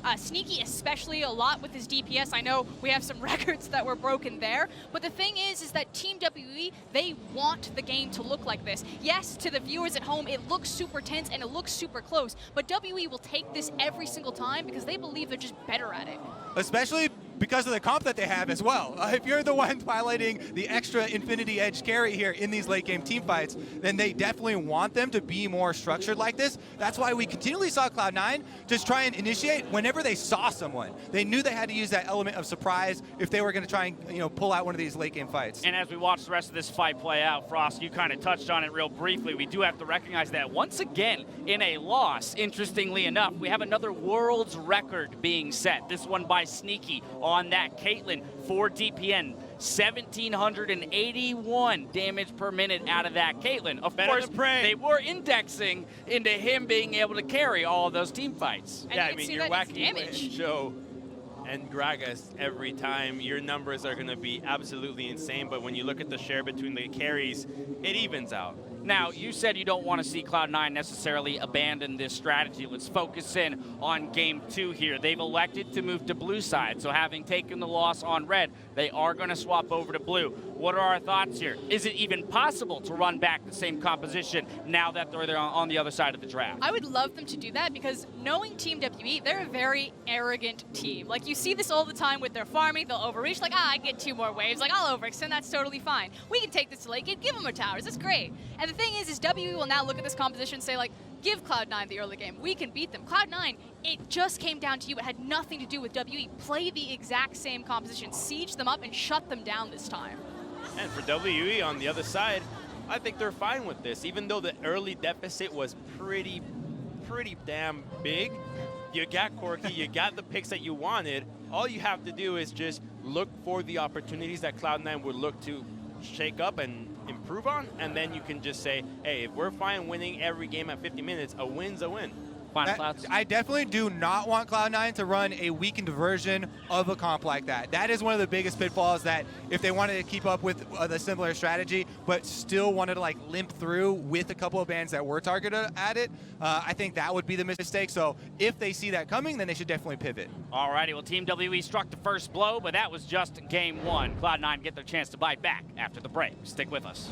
especially a lot with his DPS. I know we have some records that were broken there, but the thing is that Team WE, they want the game to look like this. Yes, to the viewers at home, it looks super tense and it looks super close, but WE will take this every single time because they believe they're just better at it. Especially because of the comp that they have as well. If you're the one piloting the extra Infinity Edge carry here in these late game team fights, then they definitely want them to be more structured like this. That's why we continually saw Cloud9 just try and initiate whenever they saw someone. They knew they had to use that element of surprise if they were going to try and pull out one of these late game fights. And as we watch the rest of this fight play out, Frost, you kind of touched on it real briefly. We do have to recognize that once again, in a loss, interestingly enough, we have another world's record being set. This one by Sneaky on that Caitlyn for DPN. 1,781 damage per minute out of that Caitlyn. Of course, they were indexing into him being able to carry all of those team fights. And yeah, I mean, you're whacking Joe and Gragas every time. Your numbers are going to be absolutely insane, but when you look at the share between the carries, it evens out. Now, you said you don't want to see Cloud9 necessarily abandon this strategy. Let's focus in on game 2 here. They've elected to move to blue side, so having taken the loss on red, they are going to swap over to blue. What are our thoughts here? Is it even possible to run back the same composition now that they're on the other side of the draft? I would love them to do that because knowing Team WE, they're a very arrogant team. Like, you see this all the time with their farming. They'll overreach, like, I get 2 more waves. Like, I'll overextend, that's totally fine. We can take this to late game, give them our towers, that's great. And the thing is WE will now look at this composition and say, like, give Cloud9 the early game. We can beat them. Cloud9, it just came down to you. It had nothing to do with WE. Play the exact same composition. Siege them up and shut them down this time. And for WE on the other side, I think they're fine with this. Even though the early deficit was pretty damn big, you got Corki, you got the picks that you wanted. All you have to do is just look for the opportunities that Cloud9 would look to shake up and improve on, and then you can just say, hey, if we're fine winning every game at 50 minutes, a win's a win. I definitely do not want Cloud9 to run a weakened version of a comp like that. That is one of the biggest pitfalls, that if they wanted to keep up with the similar strategy, but still wanted to like limp through with a couple of bans that were targeted at it, I think that would be the mistake. So if they see that coming, then they should definitely pivot. Alrighty, well, Team WE struck the first blow, but that was just game 1. Cloud9 get their chance to bite back after the break. Stick with us.